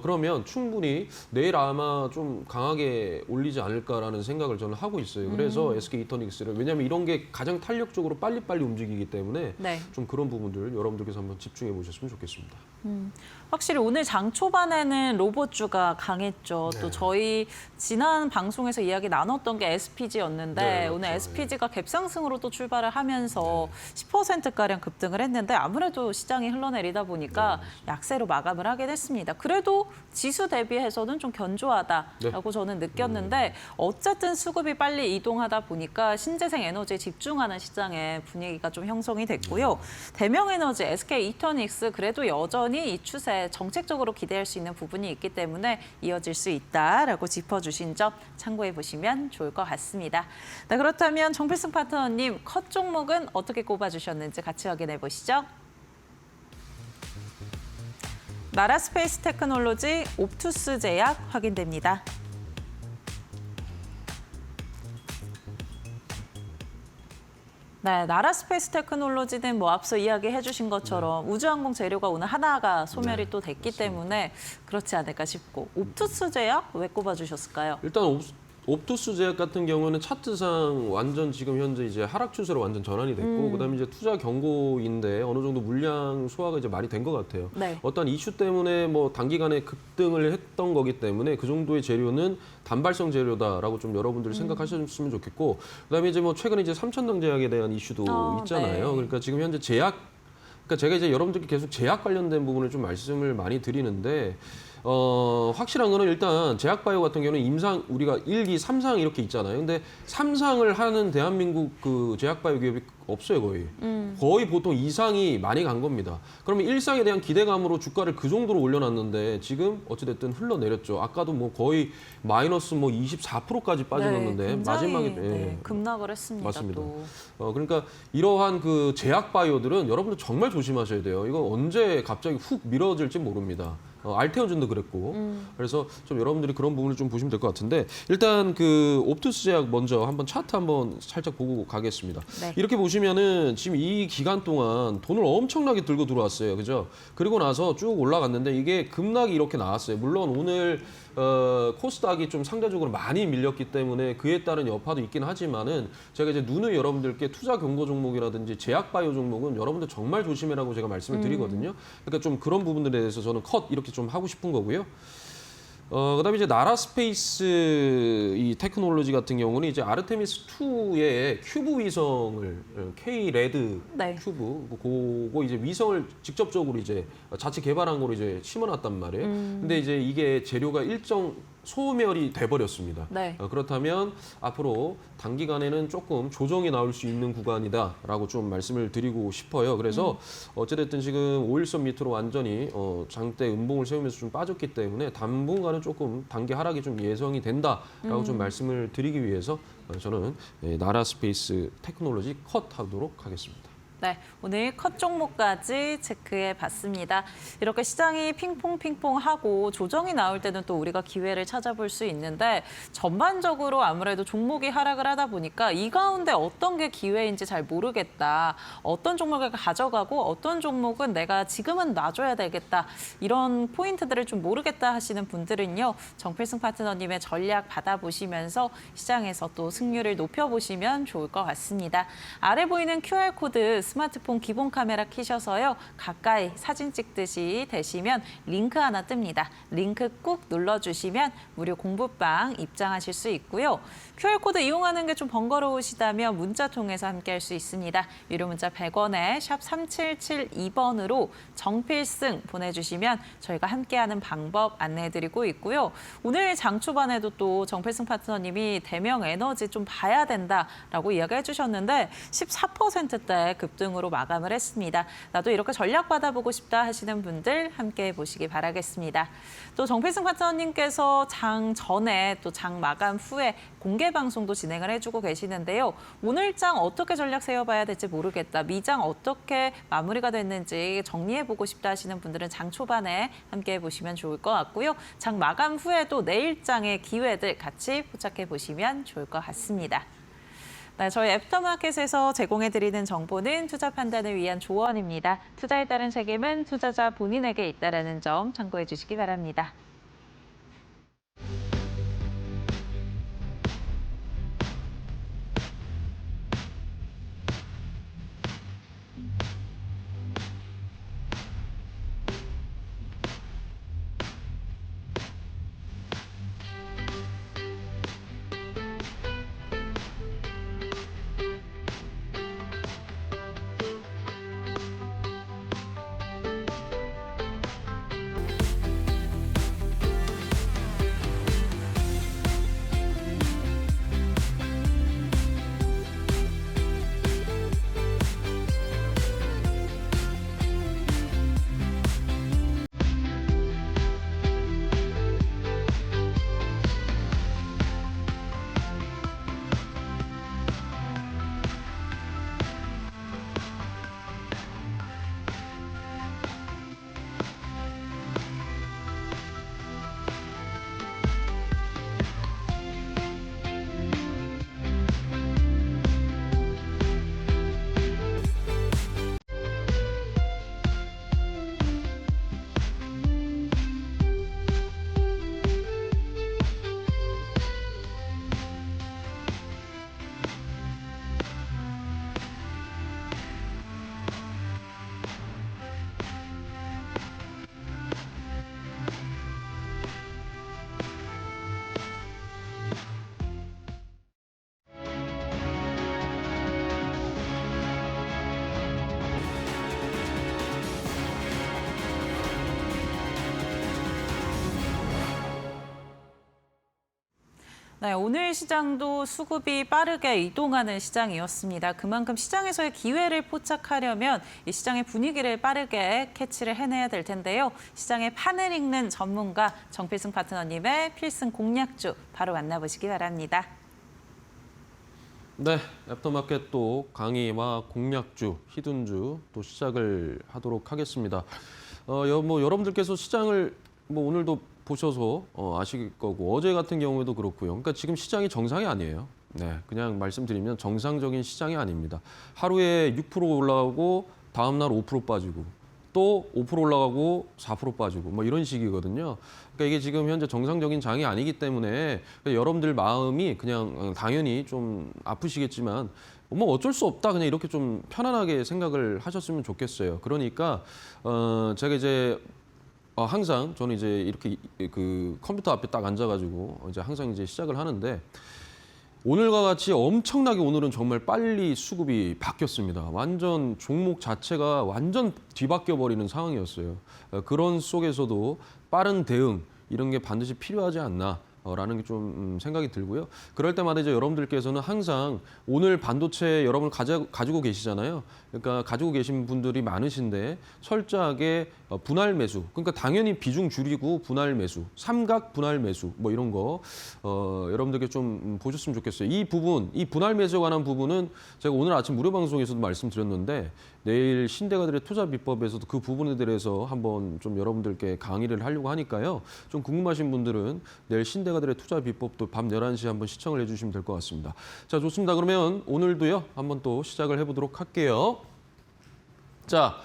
그러면 충분히 내일 아마 좀 강하게 올리지 않을까라는 생각을 저는 하고 있어요. 그래서 SK 이터닉스를, 왜냐하면 이런 게 가장 탄력적으로 빨리빨리 움직이기 때문에 네. 좀 그런 부분들 여러분들께서 한번 집중해 보셨으면 좋겠습니다. 확실히 오늘 장 초반에는 로봇주가 강했죠. 네. 또 저희 지난 방송에서 이야기 나눴던 게 SPG였는데 네, 맞죠. 오늘 SPG가 갭상승으로 또 출발을 하면서 10%가량 급등을 했는데 아무래도 시장이 흘러내리다 보니까 약세로 마감을 하게 됐습니다. 그래도 지수 대비해서는 좀 견조하다라고 저는 느꼈는데 어쨌든 수급이 빨리 이동하다 보니까 신재생 에너지에 집중하는 시장의 분위기가 좀 형성이 됐고요. 대명에너지, SK 이터닉스 그래도 여전히 이 추세 정책적으로 기대할 수 있는 부분이 있기 때문에 이어질 수 있다라고 짚어주신 점 참고해 보시면 좋을 것 같습니다. 네, 그렇다면 정필승 파트너님 컷 종목은 어떻게 꼽아주셨는지 같이 확인해 보시죠. 나라스페이스 테크놀로지, 옵투스 제약 확인됩니다. 네, 나라스페이스 테크놀로지는 뭐 앞서 이야기해 주신 것처럼 우주항공 재료가 오늘 하나가 소멸이 또 됐기 때문에 그렇지 않을까 싶고 옵투스 제약 왜 꼽아주셨을까요? 일단 옵투스 제약 같은 경우는 차트상 완전 지금 현재 이제 하락 추세로 완전 전환이 됐고 그다음에 이제 투자 경고인데 어느 정도 물량 소화가 이제 많이 된 것 같아요. 네. 어떤 이슈 때문에 뭐 단기간에 급등을 했던 거기 때문에 그 정도의 재료는 단발성 재료다라고 좀 여러분들이 생각하셨으면 좋겠고 그다음에 이제 뭐 최근에 이제 삼천당 제약에 대한 이슈도 있잖아요. 네. 그러니까 지금 현재 그러니까 제가 이제 여러분들께 계속 제약 관련된 부분을 좀 말씀을 많이 드리는데 확실한 거는 일단 제약바이오 같은 경우는 임상 우리가 1, 2, 3상 이렇게 있잖아요. 근데 3상을 하는 대한민국 그 제약바이오 기업이 없어요, 거의. 거의 보통 2상이 많이 간 겁니다. 그러면 1상에 대한 기대감으로 주가를 그 정도로 올려놨는데 지금 어찌됐든 흘러내렸죠. 아까도 뭐 거의 마이너스 뭐 24%까지 빠져났는데 굉장히, 마지막에 네, 급락을 했습니다. 맞습니다. 또. 그러니까 이러한 그 제약바이오들은 여러분들 정말 조심하셔야 돼요. 이거 언제 갑자기 훅 밀어질지 모릅니다. 알테오준도 그랬고 그래서 좀 여러분들이 그런 부분을 좀 보시면 될 것 같은데 일단 그 옵투스 제약 먼저 한번 차트 한번 살짝 보고 가겠습니다. 네. 이렇게 보시면은 지금 이 기간 동안 돈을 엄청나게 들고 들어왔어요, 그죠? 그리고 나서 쭉 올라갔는데 이게 급락이 이렇게 나왔어요. 물론 오늘 코스닥이 좀 상대적으로 많이 밀렸기 때문에 그에 따른 여파도 있긴 하지만은 제가 이제 누누이 여러분들께 투자 경고 종목이라든지 제약바이오 종목은 여러분들 정말 조심해라고 제가 말씀을 드리거든요. 그러니까 좀 그런 부분들에 대해서 저는 컷 이렇게 좀 하고 싶은 거고요. 그다음에 이제 나라스페이스 이 테크놀로지 같은 경우는 이제 아르테미스 2의 큐브 위성을 K 레드 네. 큐브 그거 이제 위성을 직접적으로 이제 자체 개발한 거로 이제 심어놨단 말이에요. 근데 이제 이게 재료가 일정 소멸이 돼버렸습니다. 네. 그렇다면 앞으로 단기간에는 조금 조정이 나올 수 있는 구간이다라고 좀 말씀을 드리고 싶어요. 그래서 어찌됐든 지금 5일선 밑으로 완전히 장대 음봉을 세우면서 좀 빠졌기 때문에 당분간은 조금 단기 하락이 좀 예상이 된다라고 좀 말씀을 드리기 위해서 저는 나라스페이스 테크놀로지 컷하도록 하겠습니다. 네, 오늘 컷 종목까지 체크해 봤습니다. 이렇게 시장이 핑퐁핑퐁하고 조정이 나올 때는 또 우리가 기회를 찾아볼 수 있는데 전반적으로 아무래도 종목이 하락을 하다 보니까 이 가운데 어떤 게 기회인지 잘 모르겠다. 어떤 종목을 가져가고 어떤 종목은 내가 지금은 놔줘야 되겠다. 이런 포인트들을 좀 모르겠다 하시는 분들은요. 정필승 파트너님의 전략 받아보시면서 시장에서 또 승률을 높여보시면 좋을 것 같습니다. 아래 보이는 QR코드 스마트폰 기본 카메라 켜셔서요. 가까이 사진 찍듯이 되시면 링크 하나 뜹니다. 링크 꾹 눌러주시면 무료 공부방 입장하실 수 있고요. QR코드 이용하는 게 좀 번거로우시다면 문자 통해서 함께할 수 있습니다. 유료 문자 100원에 샵 3772번으로 정필승 보내주시면 저희가 함께하는 방법 안내해드리고 있고요. 오늘 장 초반에도 또 정필승 파트너님이 대명 에너지 좀 봐야 된다라고 이야기해 주셨는데 14%대 급등 급등으로 마감을 했습니다. 나도 이렇게 전략 받아보고 싶다 하시는 분들 함께 보시기 바라겠습니다. 또 정필승 파트너님께서 장 전에 또 장 마감 후에 공개 방송도 진행을 해주고 계시는데요. 오늘 장 어떻게 전략 세워봐야 될지 모르겠다. 미장 어떻게 마무리가 됐는지 정리해보고 싶다 하시는 분들은 장 초반에 함께 보시면 좋을 것 같고요. 장 마감 후에도 내일 장의 기회들 같이 포착해 보시면 좋을 것 같습니다. 네, 저희 애프터마켓에서 제공해드리는 정보는 투자 판단을 위한 조언입니다. 투자에 따른 책임은 투자자 본인에게 있다는 점 참고해 주시기 바랍니다. 네, 오늘 시장도 수급이 빠르게 이동하는 시장이었습니다. 그만큼 시장에서의 기회를 포착하려면 이 시장의 분위기를 빠르게 캐치를 해내야 될 텐데요. 시장의 판을 읽는 전문가 정필승 파트너님의 필승 공략주 바로 만나보시기 바랍니다. 네, 애프터마켓 또 강의와 공략주, 히든주 또 시작을 하도록 하겠습니다. 여러분들께서 시장을 오늘도 보셔서 아실 거고 어제 같은 경우에도 그렇고요. 그러니까 지금 시장이 정상이 아니에요. 네, 그냥 말씀드리면 정상적인 시장이 아닙니다. 하루에 6% 올라가고 다음 날 5% 빠지고 또 5% 올라가고 4% 빠지고 이런 식이거든요. 그러니까 이게 지금 현재 정상적인 장이 아니기 때문에 여러분들 마음이 그냥 당연히 좀 아프시겠지만 어쩔 수 없다 그냥 이렇게 좀 편안하게 생각을 하셨으면 좋겠어요. 그러니까 제가 이제 항상 저는 이제 이렇게 그 컴퓨터 앞에 딱 앉아가지고 이제 항상 이제 시작을 하는데 오늘과 같이 엄청나게 오늘은 정말 빨리 수급이 바뀌었습니다. 완전 종목 자체가 완전 뒤바뀌어 버리는 상황이었어요. 그런 속에서도 빠른 대응 이런 게 반드시 필요하지 않나. 라는 게 좀 생각이 들고요. 그럴 때마다 이제 여러분들께서는 항상 오늘 반도체 여러분 가지고 계시잖아요. 그러니까 가지고 계신 분들이 많으신데 철저하게 분할 매수. 그러니까 당연히 비중 줄이고 분할 매수, 삼각 분할 매수 이런 거 여러분들께 좀 보셨으면 좋겠어요. 이 부분, 이 분할 매수에 관한 부분은 제가 오늘 아침 무료 방송에서도 말씀드렸는데 내일 신대가들의 투자 비법에서도 그 부분에 대해서 한번 좀 여러분들께 강의를 하려고 하니까요. 좀 궁금하신 분들은 내일 신대가들의 투자 비법도 밤 11시에 한번 시청을 해주시면 될 것 같습니다. 자, 좋습니다. 그러면 오늘도요. 한번 또 시작을 해보도록 할게요. 자,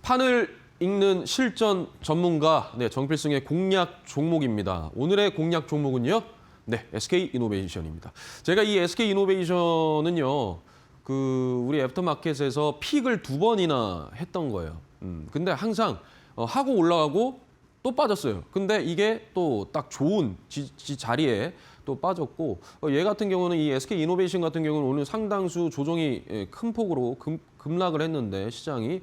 판을 읽는 실전 전문가 정필승의 공략 종목입니다. 오늘의 공략 종목은요. 네, SK이노베이션입니다. 제가 이 SK이노베이션은요. 우리 애프터마켓에서 픽을 2번이나 했던 거예요. 근데 항상 하고 올라가고 또 빠졌어요. 근데 이게 또 딱 좋은 자리에 또 빠졌고 얘 같은 경우는 이 SK이노베이션 같은 경우는 오늘 상당수 조정이 큰 폭으로 급락을 했는데 시장이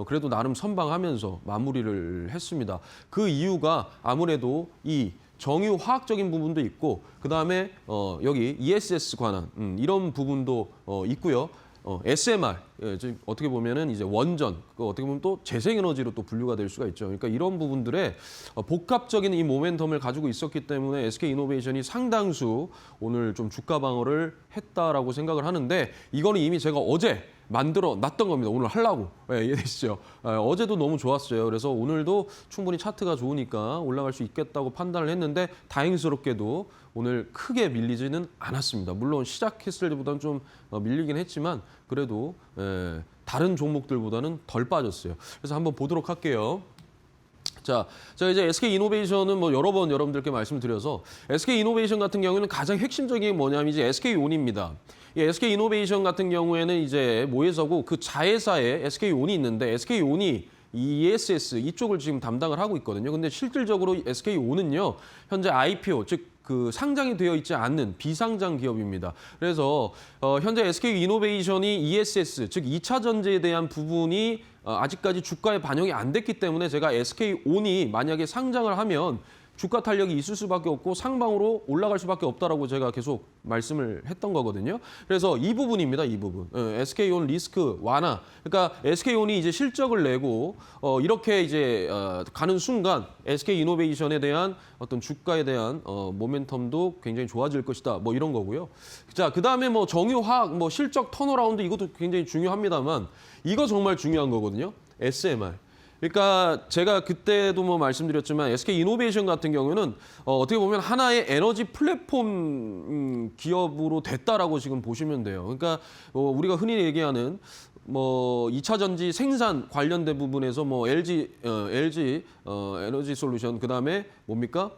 그래도 나름 선방하면서 마무리를 했습니다. 그 이유가 아무래도 이 정유 화학적인 부분도 있고 그다음에 여기 ESS 관한 이런 부분도 있고요. SMR 지금 어떻게 보면은 이제 원전, 어떻게 보면 또 재생에너지로 또 분류가 될 수가 있죠. 그러니까 이런 부분들의 복합적인 이 모멘텀을 가지고 있었기 때문에 SK이노베이션이 상당수 오늘 좀 주가 방어를 했다라고 생각을 하는데 이거는 이미 제가 어제 만들어 놨던 겁니다. 오늘 하려고. 네, 이해되시죠? 어제도 너무 좋았어요. 그래서 오늘도 충분히 차트가 좋으니까 올라갈 수 있겠다고 판단을 했는데 다행스럽게도 오늘 크게 밀리지는 않았습니다. 물론 시작했을 때보다는 좀 밀리긴 했지만 그래도 다른 종목들보다는 덜 빠졌어요. 그래서 한번 보도록 할게요. 자, 제가 이제 SK이노베이션은 뭐 여러 번 여러분들께 말씀드려서 SK이노베이션 같은 경우는 가장 핵심적인 게 뭐냐면 이제 SK온입니다. 이 SK이노베이션 같은 경우에는 이제 모회사고 그 자회사에 SK온이 있는데 SK온이 ESS 이쪽을 지금 담당을 하고 있거든요. 근데 실질적으로 SK온은요, 현재 IPO, 즉 그 상장이 되어 있지 않는 비상장 기업입니다. 그래서 현재 SK이노베이션이 ESS, 즉 2차 전지에 대한 부분이 아직까지 주가에 반영이 안 됐기 때문에 제가 SK온이 만약에 상장을 하면 주가 탄력이 있을 수밖에 없고 상방으로 올라갈 수밖에 없다라고 제가 계속 말씀을 했던 거거든요. 그래서 이 부분입니다. 이 부분. SK온 리스크 완화. 그러니까 SK온이 이제 실적을 내고 이렇게 이제 가는 순간 SK이노베이션에 대한 어떤 주가에 대한 모멘텀도 굉장히 좋아질 것이다. 뭐 이런 거고요. 자, 그다음에 뭐 정유화학, 뭐 실적 턴어라운드 이것도 굉장히 중요합니다만 이거 정말 중요한 거거든요. SMR. 그러니까 제가 그때도 뭐 말씀드렸지만 SK이노베이션 같은 경우는 어떻게 보면 하나의 에너지 플랫폼 기업으로 됐다라고 지금 보시면 돼요. 그러니까 우리가 흔히 얘기하는 뭐 2차 전지 생산 관련된 부분에서 뭐 LG 에너지 솔루션 그다음에 뭡니까?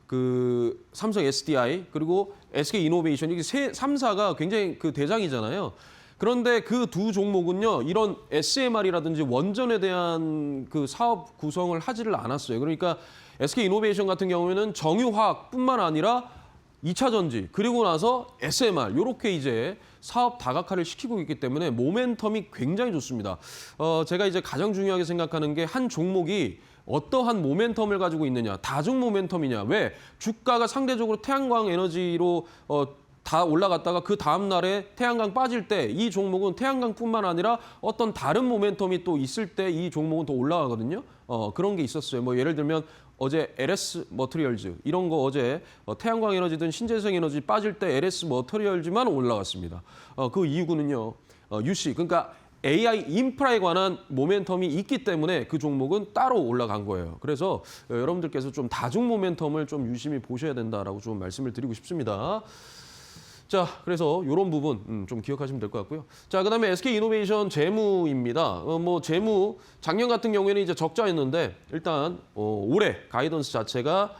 그 삼성 SDI 그리고 SK이노베이션 이게 3사가 굉장히 그 대장이잖아요. 그런데 그 두 종목은요, 이런 SMR이라든지 원전에 대한 그 사업 구성을 하지를 않았어요. 그러니까 SK이노베이션 같은 경우에는 정유화학뿐만 아니라 2차 전지, 그리고 나서 SMR, 이렇게 이제 사업 다각화를 시키고 있기 때문에 모멘텀이 굉장히 좋습니다. 제가 이제 가장 중요하게 생각하는 게 한 종목이 어떠한 모멘텀을 가지고 있느냐, 다중 모멘텀이냐. 왜? 주가가 상대적으로 태양광 에너지로 다 올라갔다가 그 다음 날에 태양광 빠질 때 이 종목은 태양광뿐만 아니라 어떤 다른 모멘텀이 또 있을 때 이 종목은 더 올라가거든요. 그런 게 있었어요. 뭐 예를 들면 어제 LS 머티리얼즈 이런 거 어제 태양광 에너지든 신재생 에너지 빠질 때 LS 머티리얼즈만 올라갔습니다. 그 이유는요. UC 그러니까 AI 인프라에 관한 모멘텀이 있기 때문에 그 종목은 따로 올라간 거예요. 그래서 여러분들께서 좀 다중 모멘텀을 좀 유심히 보셔야 된다라고 좀 말씀을 드리고 싶습니다. 자, 그래서 이런 부분 좀 기억하시면 될 것 같고요. 자, 그다음에 SK이노베이션 재무입니다. 뭐 재무 작년 같은 경우에는 이제 적자였는데 일단 올해 가이던스 자체가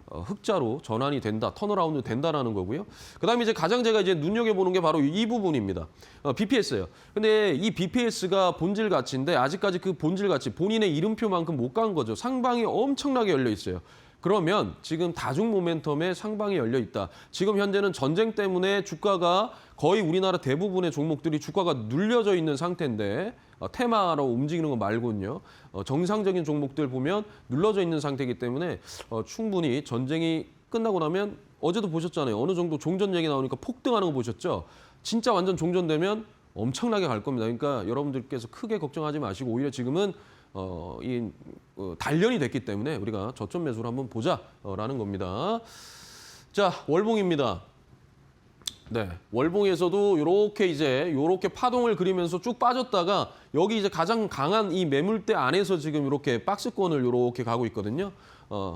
흑자로 전환이 된다, 턴어라운드 된다라는 거고요. 그다음에 이제 가장 제가 이제 눈여겨보는 게 바로 이 부분입니다. BPS예요. 근데 이 BPS가 본질 가치인데 아직까지 그 본질 가치 본인의 이름표만큼 못 간 거죠. 상방이 엄청나게 열려 있어요. 그러면 지금 다중 모멘텀에 상방이 열려 있다. 지금 현재는 전쟁 때문에 주가가 거의 우리나라 대부분의 종목들이 주가가 눌려져 있는 상태인데 테마로 움직이는 거 말고는요. 정상적인 종목들 보면 눌러져 있는 상태이기 때문에 충분히 전쟁이 끝나고 나면 어제도 보셨잖아요. 어느 정도 종전 얘기 나오니까 폭등하는 거 보셨죠? 진짜 완전 종전되면 엄청나게 갈 겁니다. 그러니까 여러분들께서 크게 걱정하지 마시고 오히려 지금은 단련이 됐기 때문에 우리가 저점 매수를 한번 보자라는 겁니다. 자, 월봉입니다. 네, 월봉에서도 이렇게 파동을 그리면서 쭉 빠졌다가 여기 이제 가장 강한 이 매물대 안에서 지금 이렇게 박스권을 이렇게 가고 있거든요.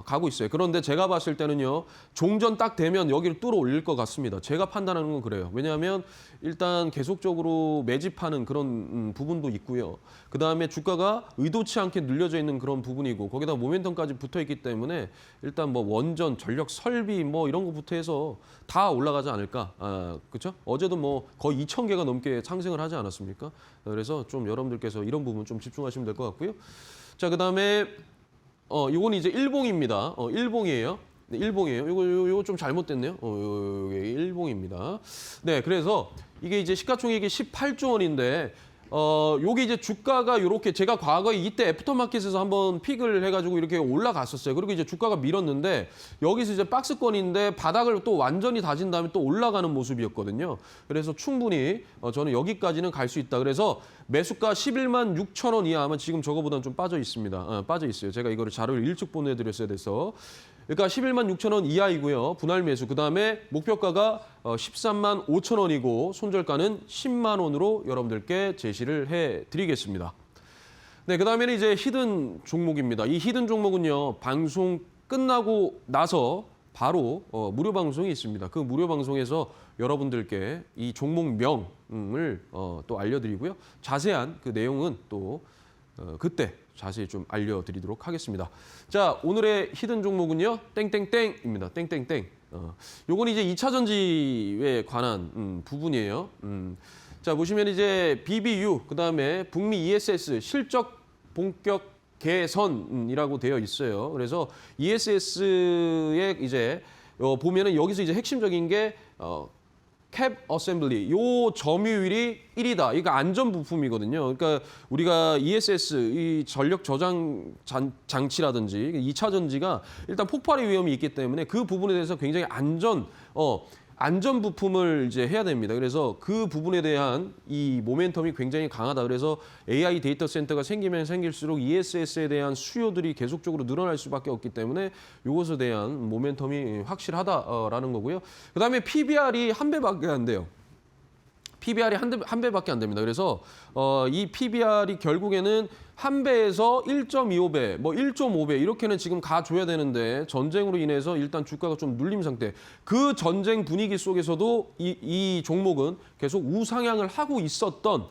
가고 있어요. 그런데 제가 봤을 때는요. 종전 딱 되면 여기를 뚫어 올릴 것 같습니다. 제가 판단하는 건 그래요. 왜냐하면 일단 계속적으로 매집하는 그런 부분도 있고요. 그다음에 주가가 의도치 않게 눌려져 있는 그런 부분이고 거기다 모멘텀까지 붙어 있기 때문에 일단 뭐 원전, 전력 설비 뭐 이런 거부터 해서 다 올라가지 않을까. 그렇죠? 어제도 뭐 거의 2,000개가 넘게 상승을 하지 않았습니까? 그래서 좀 여러분들께서 이런 부분 좀 집중하시면 될 것 같고요. 자, 그다음에 이건 이제 일봉입니다. 일봉이에요. 네, 일봉이에요. 이거 좀 잘못됐네요. 이게 일봉입니다. 네, 그래서 이게 이제 시가총액이 18조 원인데 요게 이제 주가가 요렇게 제가 과거에 이때 애프터마켓에서 한번 픽을 해가지고 이렇게 올라갔었어요. 그리고 이제 주가가 밀었는데 여기서 이제 박스권인데 바닥을 또 완전히 다진 다음에 또 올라가는 모습이었거든요. 그래서 충분히 저는 여기까지는 갈 수 있다. 그래서 매수가 11만 6천 원 이하 아마 지금 저거보다는 좀 빠져 있습니다. 빠져 있어요. 제가 이거를 자료를 일찍 보내드렸어야 돼서. 그러니까 11만 6천 원 이하이고요. 분할 매수. 그다음에 목표가가 13만 5천 원이고 손절가는 10만 원으로 여러분들께 제시를 해드리겠습니다. 네, 그다음에는 이제 히든 종목입니다. 이 히든 종목은요. 방송 끝나고 나서 바로 무료 방송이 있습니다. 그 무료 방송에서 여러분들께 이 종목명을 또 알려드리고요. 자세한 그 내용은 또 그때 자세히 좀 알려드리도록 하겠습니다. 자, 오늘의 히든 종목은요. 땡땡땡입니다. 땡땡땡. 요건 이제 2차 전지에 관한 부분이에요. 자, 보시면 이제 BBU, 그다음에 북미 ESS 실적 본격 개선이라고 되어 있어요. 그래서 ESS에 이제 보면은 여기서 이제 핵심적인 게 캡 어셈블리, 요 점유율이 1이다. 이거 안전 부품이거든요. 그러니까 우리가 ESS, 이 전력 저장 장치라든지 2차 전지가 일단 폭발의 위험이 있기 때문에 그 부분에 대해서 굉장히 안전 부품을 이제 해야 됩니다. 그래서 그 부분에 대한 이 모멘텀이 굉장히 강하다. 그래서 AI 데이터 센터가 생기면 생길수록 ESS에 대한 수요들이 계속적으로 늘어날 수밖에 없기 때문에 이것에 대한 모멘텀이 확실하다라는 거고요. 그다음에 PBR이 한 배밖에 안 돼요. PBR이 한 배밖에 안 됩니다. 그래서 이 PBR이 결국에는 한 배에서 1.25배, 뭐 1.5배 이렇게는 지금 가줘야 되는데 전쟁으로 인해서 일단 주가가 좀 눌림 상태. 그 전쟁 분위기 속에서도 이 종목은 계속 우상향을 하고 있었던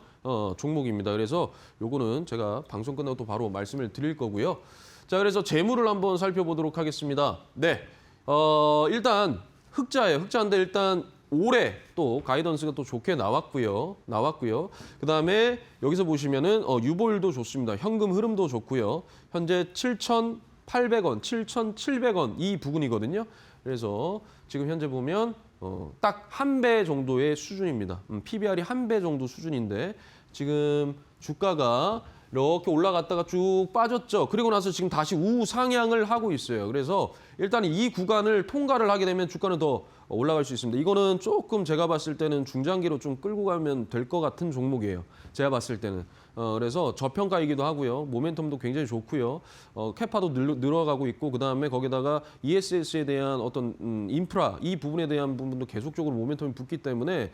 종목입니다. 그래서 요거는 제가 방송 끝나고 또 바로 말씀을 드릴 거고요. 자, 그래서 재물을 한번 살펴보도록 하겠습니다. 네, 일단 흑자예요. 흑자인데 일단 올해 또 가이던스가 또 좋게 나왔고요. 그다음에 여기서 보시면은 유보율도 좋습니다. 현금 흐름도 좋고요. 현재 7,800원, 7,700원 이 부분이거든요. 그래서 지금 현재 보면 딱 한 배 정도의 수준입니다. PBR이 한 배 정도 수준인데 지금 주가가 이렇게 올라갔다가 쭉 빠졌죠. 그리고 나서 지금 다시 우상향을 하고 있어요. 그래서 일단 이 구간을 통과를 하게 되면 주가는 더 올라갈 수 있습니다. 이거는 조금 제가 봤을 때는 중장기로 좀 끌고 가면 될 것 같은 종목이에요. 제가 봤을 때는. 그래서 저평가이기도 하고요. 모멘텀도 굉장히 좋고요. 캐파도 늘어가고 있고 그다음에 거기다가 ESS에 대한 어떤 인프라 이 부분에 대한 부분도 계속적으로 모멘텀이 붙기 때문에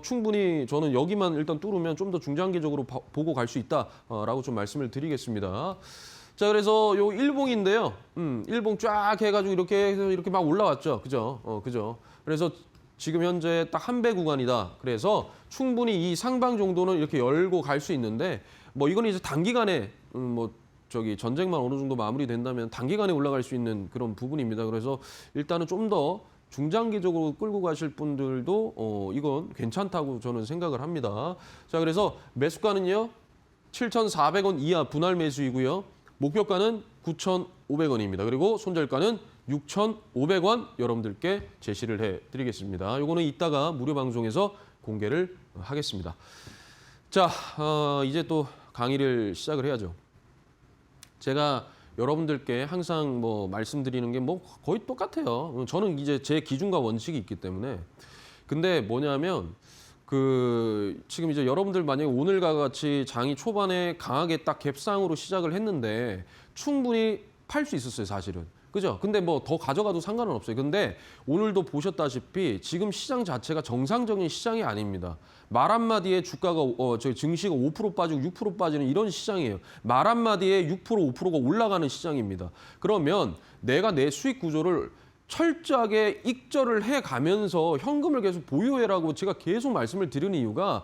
충분히 저는 여기만 일단 뚫으면 좀 더 중장기적으로 보고 갈 수 있다라고 좀 말씀을 드리겠습니다. 자, 그래서 요 일봉인데요. 일봉 쫙 해가지고 이렇게 막 올라왔죠. 그죠? 그래서 지금 현재 딱 한 배 구간이다. 그래서 충분히 이 상방 정도는 이렇게 열고 갈 수 있는데 뭐 이거는 이제 단기간에 전쟁만 어느 정도 마무리된다면 단기간에 올라갈 수 있는 그런 부분입니다. 그래서 일단은 좀 더 중장기적으로 끌고 가실 분들도 이건 괜찮다고 저는 생각을 합니다. 자, 그래서 매수가는요. 7,400원 이하 분할 매수이고요. 목표가는 9,500원입니다. 그리고 손절가는 6,500원 여러분들께 제시를 해드리겠습니다. 요거는 이따가 무료 방송에서 공개를 하겠습니다. 자, 이제 또 강의를 시작을 해야죠. 제가 여러분들께 항상 뭐 말씀드리는 게 뭐 거의 똑같아요. 저는 이제 제 기준과 원칙이 있기 때문에. 근데 뭐냐면 지금 이제 여러분들 만약에 오늘과 같이 장이 초반에 강하게 딱 갭상으로 시작을 했는데 충분히 팔 수 있었어요, 사실은. 그죠? 근데 뭐 더 가져가도 상관은 없어요. 근데 오늘도 보셨다시피 지금 시장 자체가 정상적인 시장이 아닙니다. 말 한마디에 주가가 증시가 5% 빠지고 6% 빠지는 이런 시장이에요. 말 한마디에 6% 5%가 올라가는 시장입니다. 그러면 내가 내 수익 구조를 철저하게 익절을 해가면서 현금을 계속 보유해라고 제가 계속 말씀을 드리는 이유가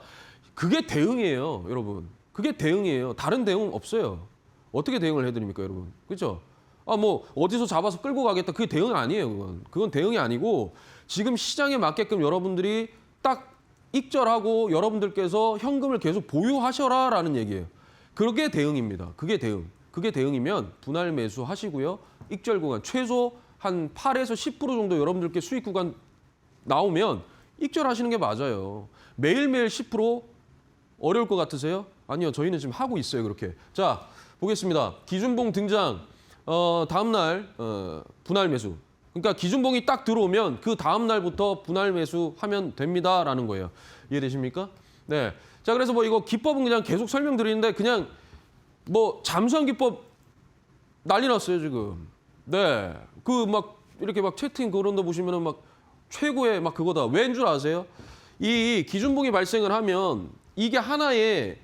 그게 대응이에요, 여러분. 그게 대응이에요. 다른 대응 없어요. 어떻게 대응을 해드립니까, 여러분? 그렇죠? 뭐 어디서 잡아서 끌고 가겠다. 그게 대응 아니에요, 그건 대응이 아니고 지금 시장에 맞게끔 여러분들이 딱 익절하고 여러분들께서 현금을 계속 보유하셔라라는 얘기예요. 그게 대응입니다. 그게 대응이면 분할 매수 하시고요. 익절 구간 최소 한 8에서 10% 정도 여러분들께 수익 구간 나오면 익절하시는 게 맞아요. 매일매일 10% 어려울 것 같으세요? 아니요, 저희는 지금 하고 있어요, 그렇게. 자, 보겠습니다. 기준봉 등장. 다음 날 분할 매수. 그러니까 기준봉이 딱 들어오면 그 다음 날부터 분할 매수하면 됩니다라는 거예요. 이해되십니까? 네. 자, 그래서 뭐 이거 기법은 그냥 계속 설명드리는데 그냥 뭐 잠수함 기법 난리 났어요, 지금. 네. 그 막 이렇게 막 채팅 그런 데 보시면은 막 최고의 막 그거다. 왠 줄 아세요? 이 기준봉이 발생을 하면 이게 하나의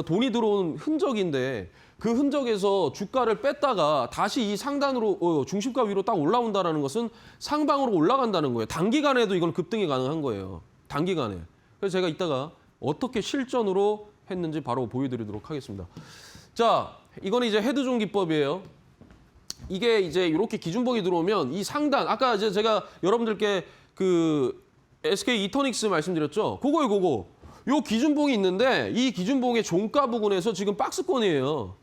돈이 들어온 흔적인데 그 흔적에서 주가를 뺐다가 다시 이 상단으로 중심가 위로 딱 올라온다는 것은 상방으로 올라간다는 거예요. 단기간에도 이건 급등이 가능한 거예요. 단기간에. 그래서 제가 이따가 어떻게 실전으로 했는지 바로 보여드리도록 하겠습니다. 자, 이거는 이제 헤드존 기법이에요. 이게 이제 이렇게 기준봉이 들어오면 이 상단, 아까 이제 제가 여러분들께 그 SK 이터닉스 말씀드렸죠? 그거. 요 기준봉이 있는데 이 기준봉의 종가 부근에서 지금 박스권이에요.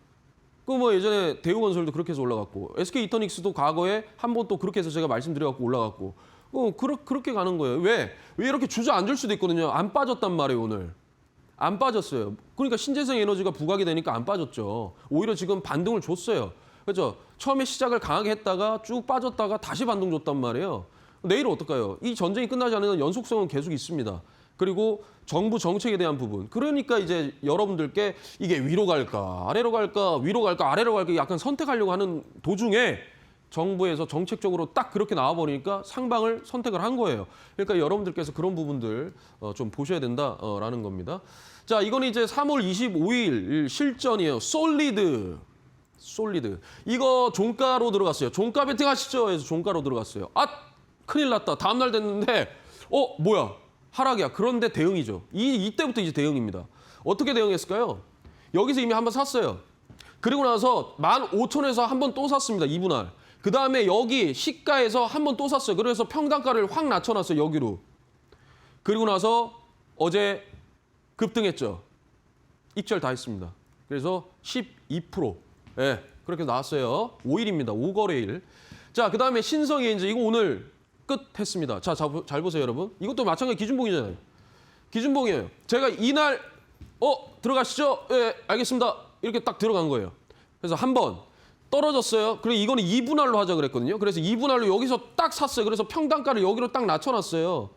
그 뭐 예전에 대우건설도 그렇게 해서 올라갔고 SK 이터닉스도 과거에 한 번 또 그렇게 해서 제가 말씀드려갖고 올라갔고 그렇게 가는 거예요. 왜 이렇게 주저앉을 수도 있거든요. 안 빠졌단 말이에요, 오늘. 안 빠졌어요. 그러니까 신재생 에너지가 부각이 되니까 안 빠졌죠. 오히려 지금 반등을 줬어요. 그렇죠? 처음에 시작을 강하게 했다가 쭉 빠졌다가 다시 반등 줬단 말이에요. 내일은 어떨까요? 이 전쟁이 끝나지 않는 연속성은 계속 있습니다. 그리고 정부 정책에 대한 부분. 그러니까 이제 여러분들께 이게 위로 갈까, 아래로 갈까, 위로 갈까, 아래로 갈까 약간 선택하려고 하는 도중에 정부에서 정책적으로 딱 그렇게 나와버리니까 상방을 선택을 한 거예요. 그러니까 여러분들께서 그런 부분들 좀 보셔야 된다라는 겁니다. 자, 이건 이제 3월 25일 실전이에요. 솔리드. 이거 종가로 들어갔어요. 종가 베팅 하시죠? 해서 종가로 들어갔어요. 아, 큰일 났다. 다음 날 됐는데 뭐야? 하락이야. 그런데 대응이죠. 이때부터 이제 대응입니다. 어떻게 대응했을까요? 여기서 이미 한번 샀어요. 그리고 나서 15,000원에서 한 번 또 샀습니다. 2분할. 그 다음에 여기 시가에서 한 번 또 샀어요. 그래서 평단가를 확 낮춰놨어요. 여기로. 그리고 나서 어제 급등했죠. 익절 다 했습니다. 그래서 12%. 예, 그렇게 나왔어요. 5일입니다. 5거래일. 자, 그 다음에 신성이 이제 이거 오늘 끝 했습니다. 자, 잘 보세요, 여러분. 이것도 마찬가지 기준봉이잖아요. 기준봉이에요. 제가 이날 들어가시죠? 예, 알겠습니다. 이렇게 딱 들어간 거예요. 그래서 한 번 떨어졌어요. 그리고 이거는 2분할로 하자 그랬거든요. 그래서 2분할로 여기서 딱 샀어요. 그래서 평단가를 여기로 딱 낮춰놨어요.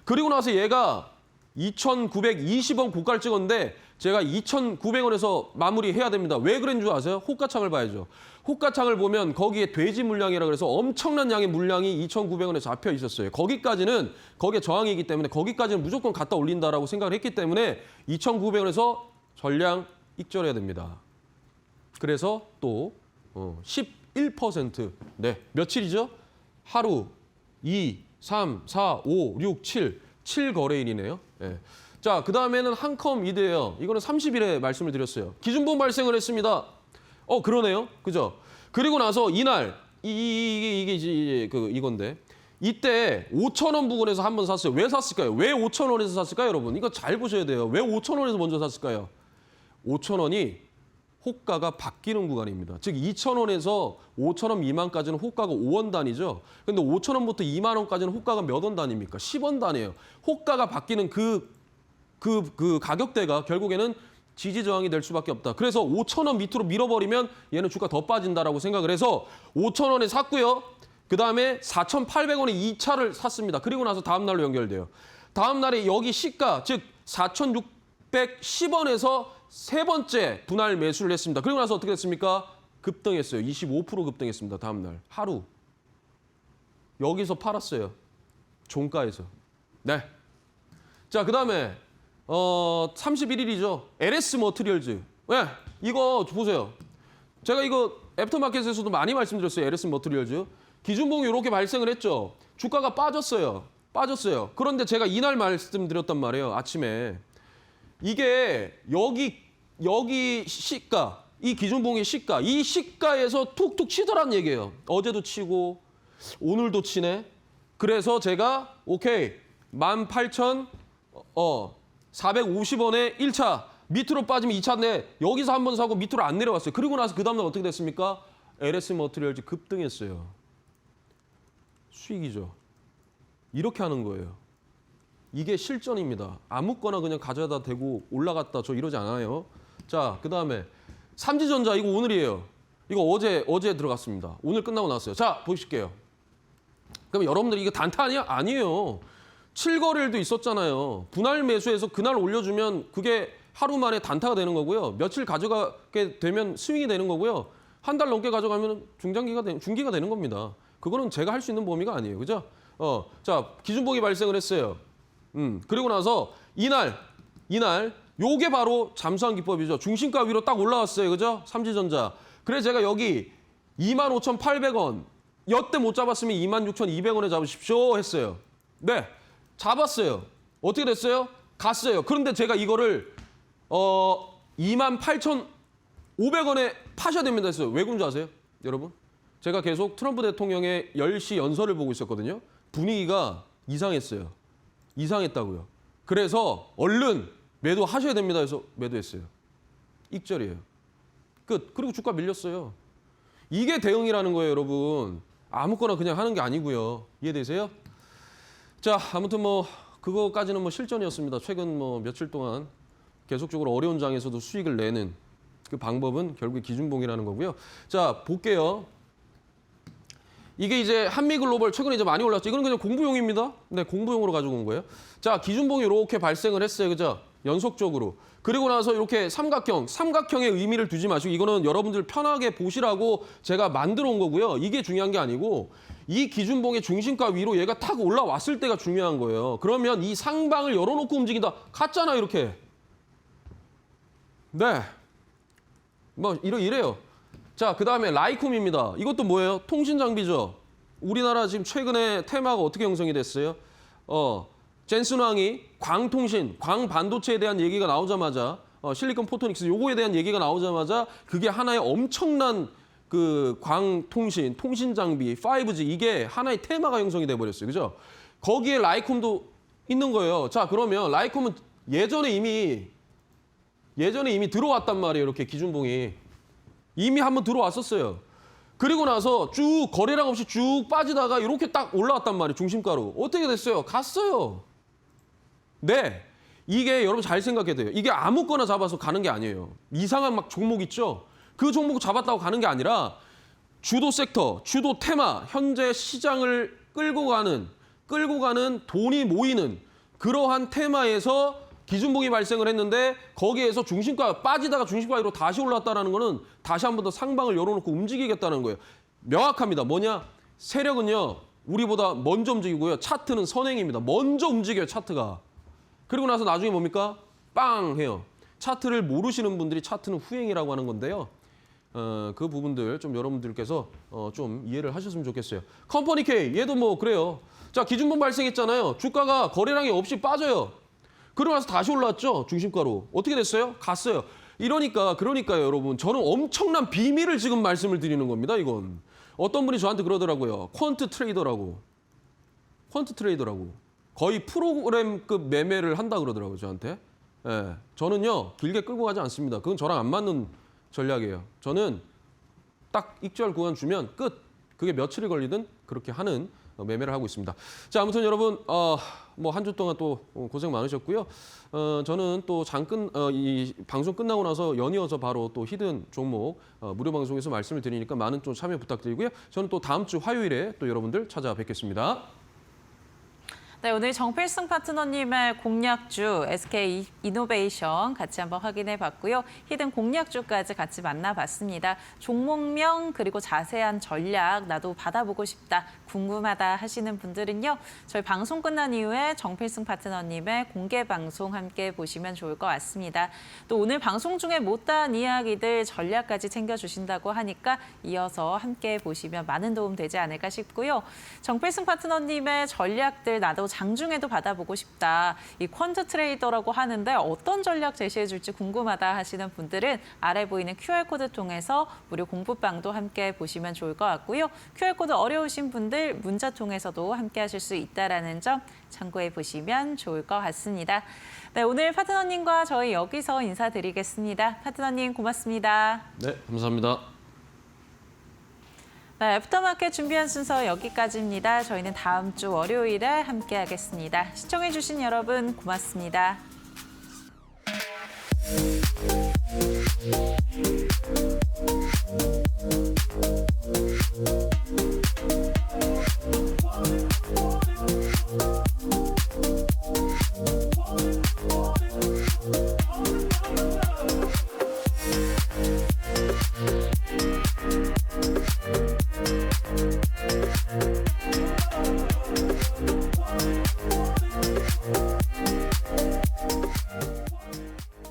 그리고 나서 얘가 2,920원 고가를 찍었는데 제가 2,900원에서 마무리해야 됩니다. 왜 그런 줄 아세요? 호가창을 봐야죠. 호가창을 보면 거기에 돼지 물량이라 그래서 엄청난 양의 물량이 2,900원에 잡혀 있었어요. 거기에 저항이기 때문에 거기까지는 무조건 갖다 올린다라고 생각을 했기 때문에 2,900원에서 전량 익절해야 됩니다. 그래서 또 11%. 네, 며칠이죠? 하루 2, 3, 4, 5, 6, 7 거래일이네요. 네. 자, 그 다음에는 한컴 이드예요. 이거는 30일에 말씀을 드렸어요. 기준봉 발생을 했습니다. 그러네요. 그죠? 그리고 나서 이날 이게 이건데 이때 5,000원 부근에서 한번 샀어요. 왜 샀을까요? 왜 5,000원에서 샀을까요, 여러분? 이거 잘 보셔야 돼요. 왜 5,000원에서 먼저 샀을까요? 5,000원이 호가가 바뀌는 구간입니다. 즉 2,000원에서 5,000원 미만까지는 호가가 5원 단위죠. 근데 5,000원부터 2만 원까지는 호가가 몇 원 단위입니까? 10원 단위예요. 호가가 바뀌는 그 가격대가 결국에는 지지 저항이 될 수밖에 없다. 그래서 5,000원 밑으로 밀어버리면 얘는 주가 더 빠진다라고 생각을 해서 5,000원에 샀고요. 그다음에 4,800원에 2차를 샀습니다. 그리고 나서 다음 날로 연결돼요. 다음 날에 여기 시가 즉 4,610원에서 세 번째 분할 매수를 했습니다. 그리고 나서 어떻게 됐습니까? 급등했어요. 25% 급등했습니다. 다음 날 하루. 여기서 팔았어요. 종가에서. 네. 자, 그다음에 31일이죠. LS 머티리얼즈. 네, 이거 보세요. 제가 이거 애프터마켓에서도 많이 말씀드렸어요. LS 머티리얼즈. 기준봉이 이렇게 발생을 했죠. 주가가 빠졌어요. 그런데 제가 이날 말씀드렸단 말이에요. 아침에. 이게 여기 시가, 이 기준봉의 시가, 이 시가에서 툭툭 치더란 얘기예요. 어제도 치고 오늘도 치네. 그래서 제가 오케이 18,450원에 1차 밑으로 빠지면 2차인데 여기서 한번 사고 밑으로 안 내려왔어요. 그리고 나서 그 다음날 어떻게 됐습니까? LS 머티리얼즈 급등했어요. 수익이죠. 이렇게 하는 거예요. 이게 실전입니다. 아무거나 그냥 가져다 대고 올라갔다 저 이러지 않아요. 자, 그다음에 삼지전자 이거 오늘이에요. 이거 어제 들어갔습니다. 오늘 끝나고 나왔어요. 자, 보실게요. 그럼 여러분들 이거 단타 아니야? 아니에요. 7거래일도 있었잖아요. 분할 매수해서 그날 올려주면 그게 하루 만에 단타가 되는 거고요. 며칠 가져가게 되면 스윙이 되는 거고요. 한 달 넘게 가져가면 중기가 되는 겁니다. 그거는 제가 할 수 있는 범위가 아니에요. 그죠? 자, 기준봉이 발생을 했어요. 그리고 나서 이날 요게 바로 잠수함 기법이죠. 중심가 위로 딱 올라왔어요. 그죠? 삼지전자. 그래서 제가 여기 25,800원. 여태 못 잡았으면 26,200원에 잡으십시오 했어요. 네. 잡았어요. 어떻게 됐어요? 갔어요. 그런데 제가 이거를 28,500원에 파셔야 됩니다 했어요. 왜 그런 줄 아세요? 여러분? 제가 계속 트럼프 대통령의 10시 연설을 보고 있었거든요. 분위기가 이상했어요. 이상했다고요. 그래서 얼른 매도하셔야 됩니다 해서 매도했어요. 익절이에요. 끝. 그리고 주가 밀렸어요. 이게 대응이라는 거예요, 여러분. 아무거나 그냥 하는 게 아니고요. 이해되세요? 자, 아무튼 뭐 그거까지는 뭐 실전이었습니다. 최근 뭐 며칠 동안 계속적으로 어려운 장에서도 수익을 내는 그 방법은 결국 기준봉이라는 거고요. 자, 볼게요. 이게 이제 한미글로벌 최근에 이제 많이 올랐죠. 이거는 그냥 공부용입니다. 네, 공부용으로 가지고 온 거예요. 자, 기준봉이 이렇게 발생을 했어요. 그죠? 연속적으로. 그리고 나서 이렇게 삼각형의 의미를 두지 마시고 이거는 여러분들 편하게 보시라고 제가 만들어 온 거고요. 이게 중요한 게 아니고 이 기준봉의 중심가 위로 얘가 탁 올라왔을 때가 중요한 거예요. 그러면 이 상방을 열어놓고 움직인다. 갔잖아, 이렇게. 네. 뭐 이래요. 자, 그다음에 라이쿰입니다. 이것도 뭐예요? 통신 장비죠. 우리나라 지금 최근에 테마가 어떻게 형성이 됐어요? 젠슨 왕이 광통신, 광반도체에 대한 얘기가 나오자마자 실리콘 포토닉스 요거에 대한 얘기가 나오자마자 그게 하나의 엄청난 그 광통신, 통신 장비, 5G 이게 하나의 테마가 형성이 돼 버렸어요. 그죠? 거기에 라이쿰도 있는 거예요. 자, 그러면 라이쿰은 예전에 이미 들어왔단 말이에요. 이렇게 기준봉이. 이미 한번 들어왔었어요. 그리고 나서 쭉 거래량 없이 쭉 빠지다가 이렇게 딱 올라왔단 말이에요. 중심가로. 어떻게 됐어요? 갔어요. 네. 이게 여러분 잘 생각해야 돼요. 이게 아무거나 잡아서 가는 게 아니에요. 이상한 막 종목 있죠? 그 종목 잡았다고 가는 게 아니라 주도 섹터, 주도 테마, 현재 시장을 끌고 가는 돈이 모이는 그러한 테마에서 기준봉이 발생을 했는데 거기에서 중심가 빠지다가 중심가 위로 다시 올랐다는 거는 다시 한 번 더 상방을 열어놓고 움직이겠다는 거예요. 명확합니다. 뭐냐? 세력은요. 우리보다 먼저 움직이고요. 차트는 선행입니다. 먼저 움직여요. 차트가. 그리고 나서 나중에 뭡니까? 빵 해요. 차트를 모르시는 분들이 차트는 후행이라고 하는 건데요. 그 부분들 좀 여러분들께서 좀 이해를 하셨으면 좋겠어요. 컴퍼니 K 얘도 뭐 그래요. 자, 기준봉 발생했잖아요. 주가가 거래량이 없이 빠져요. 그러고 나서 다시 올라왔죠. 중심가로. 어떻게 됐어요? 갔어요. 그러니까요, 여러분. 저는 엄청난 비밀을 지금 말씀을 드리는 겁니다, 이건. 어떤 분이 저한테 그러더라고요. 퀀트 트레이더라고. 거의 프로그램급 매매를 한다 그러더라고요, 저한테. 예, 저는요, 길게 끌고 가지 않습니다. 그건 저랑 안 맞는 전략이에요. 저는 딱 익절 구간 주면 끝. 그게 며칠이 걸리든 그렇게 하는 매매를 하고 있습니다. 자, 아무튼 여러분 뭐 한 주 동안 또 고생 많으셨고요. 저는 또 이 방송 끝나고 나서 연이어서 바로 또 히든 종목 무료 방송에서 말씀을 드리니까 많은 좀 참여 부탁드리고요. 저는 또 다음 주 화요일에 또 여러분들 찾아뵙겠습니다. 네, 오늘 정필승 파트너님의 공략주 SK 이노베이션 같이 한번 확인해 봤고요. 히든 공략주까지 같이 만나봤습니다. 종목명 그리고 자세한 전략 나도 받아보고 싶다, 궁금하다 하시는 분들은요. 저희 방송 끝난 이후에 정필승 파트너님의 공개 방송 함께 보시면 좋을 것 같습니다. 또 오늘 방송 중에 못다한 이야기들 전략까지 챙겨주신다고 하니까 이어서 함께 보시면 많은 도움 되지 않을까 싶고요. 정필승 파트너님의 전략들 나도 장중에도 받아보고 싶다. 이 퀀트 트레이더라고 하는데 어떤 전략 제시해 줄지 궁금하다 하시는 분들은 아래 보이는 QR코드 통해서 무료 공부방도 함께 보시면 좋을 것 같고요. QR코드 어려우신 분들 문자 통해서도 함께 하실 수 있다는 점 참고해 보시면 좋을 것 같습니다. 네, 오늘 파트너님과 저희 여기서 인사드리겠습니다. 파트너님 고맙습니다. 네, 감사합니다. 네, 애프터마켓 준비한 순서 여기까지입니다. 저희는 다음 주 월요일에 함께하겠습니다. 시청해주신 여러분 고맙습니다.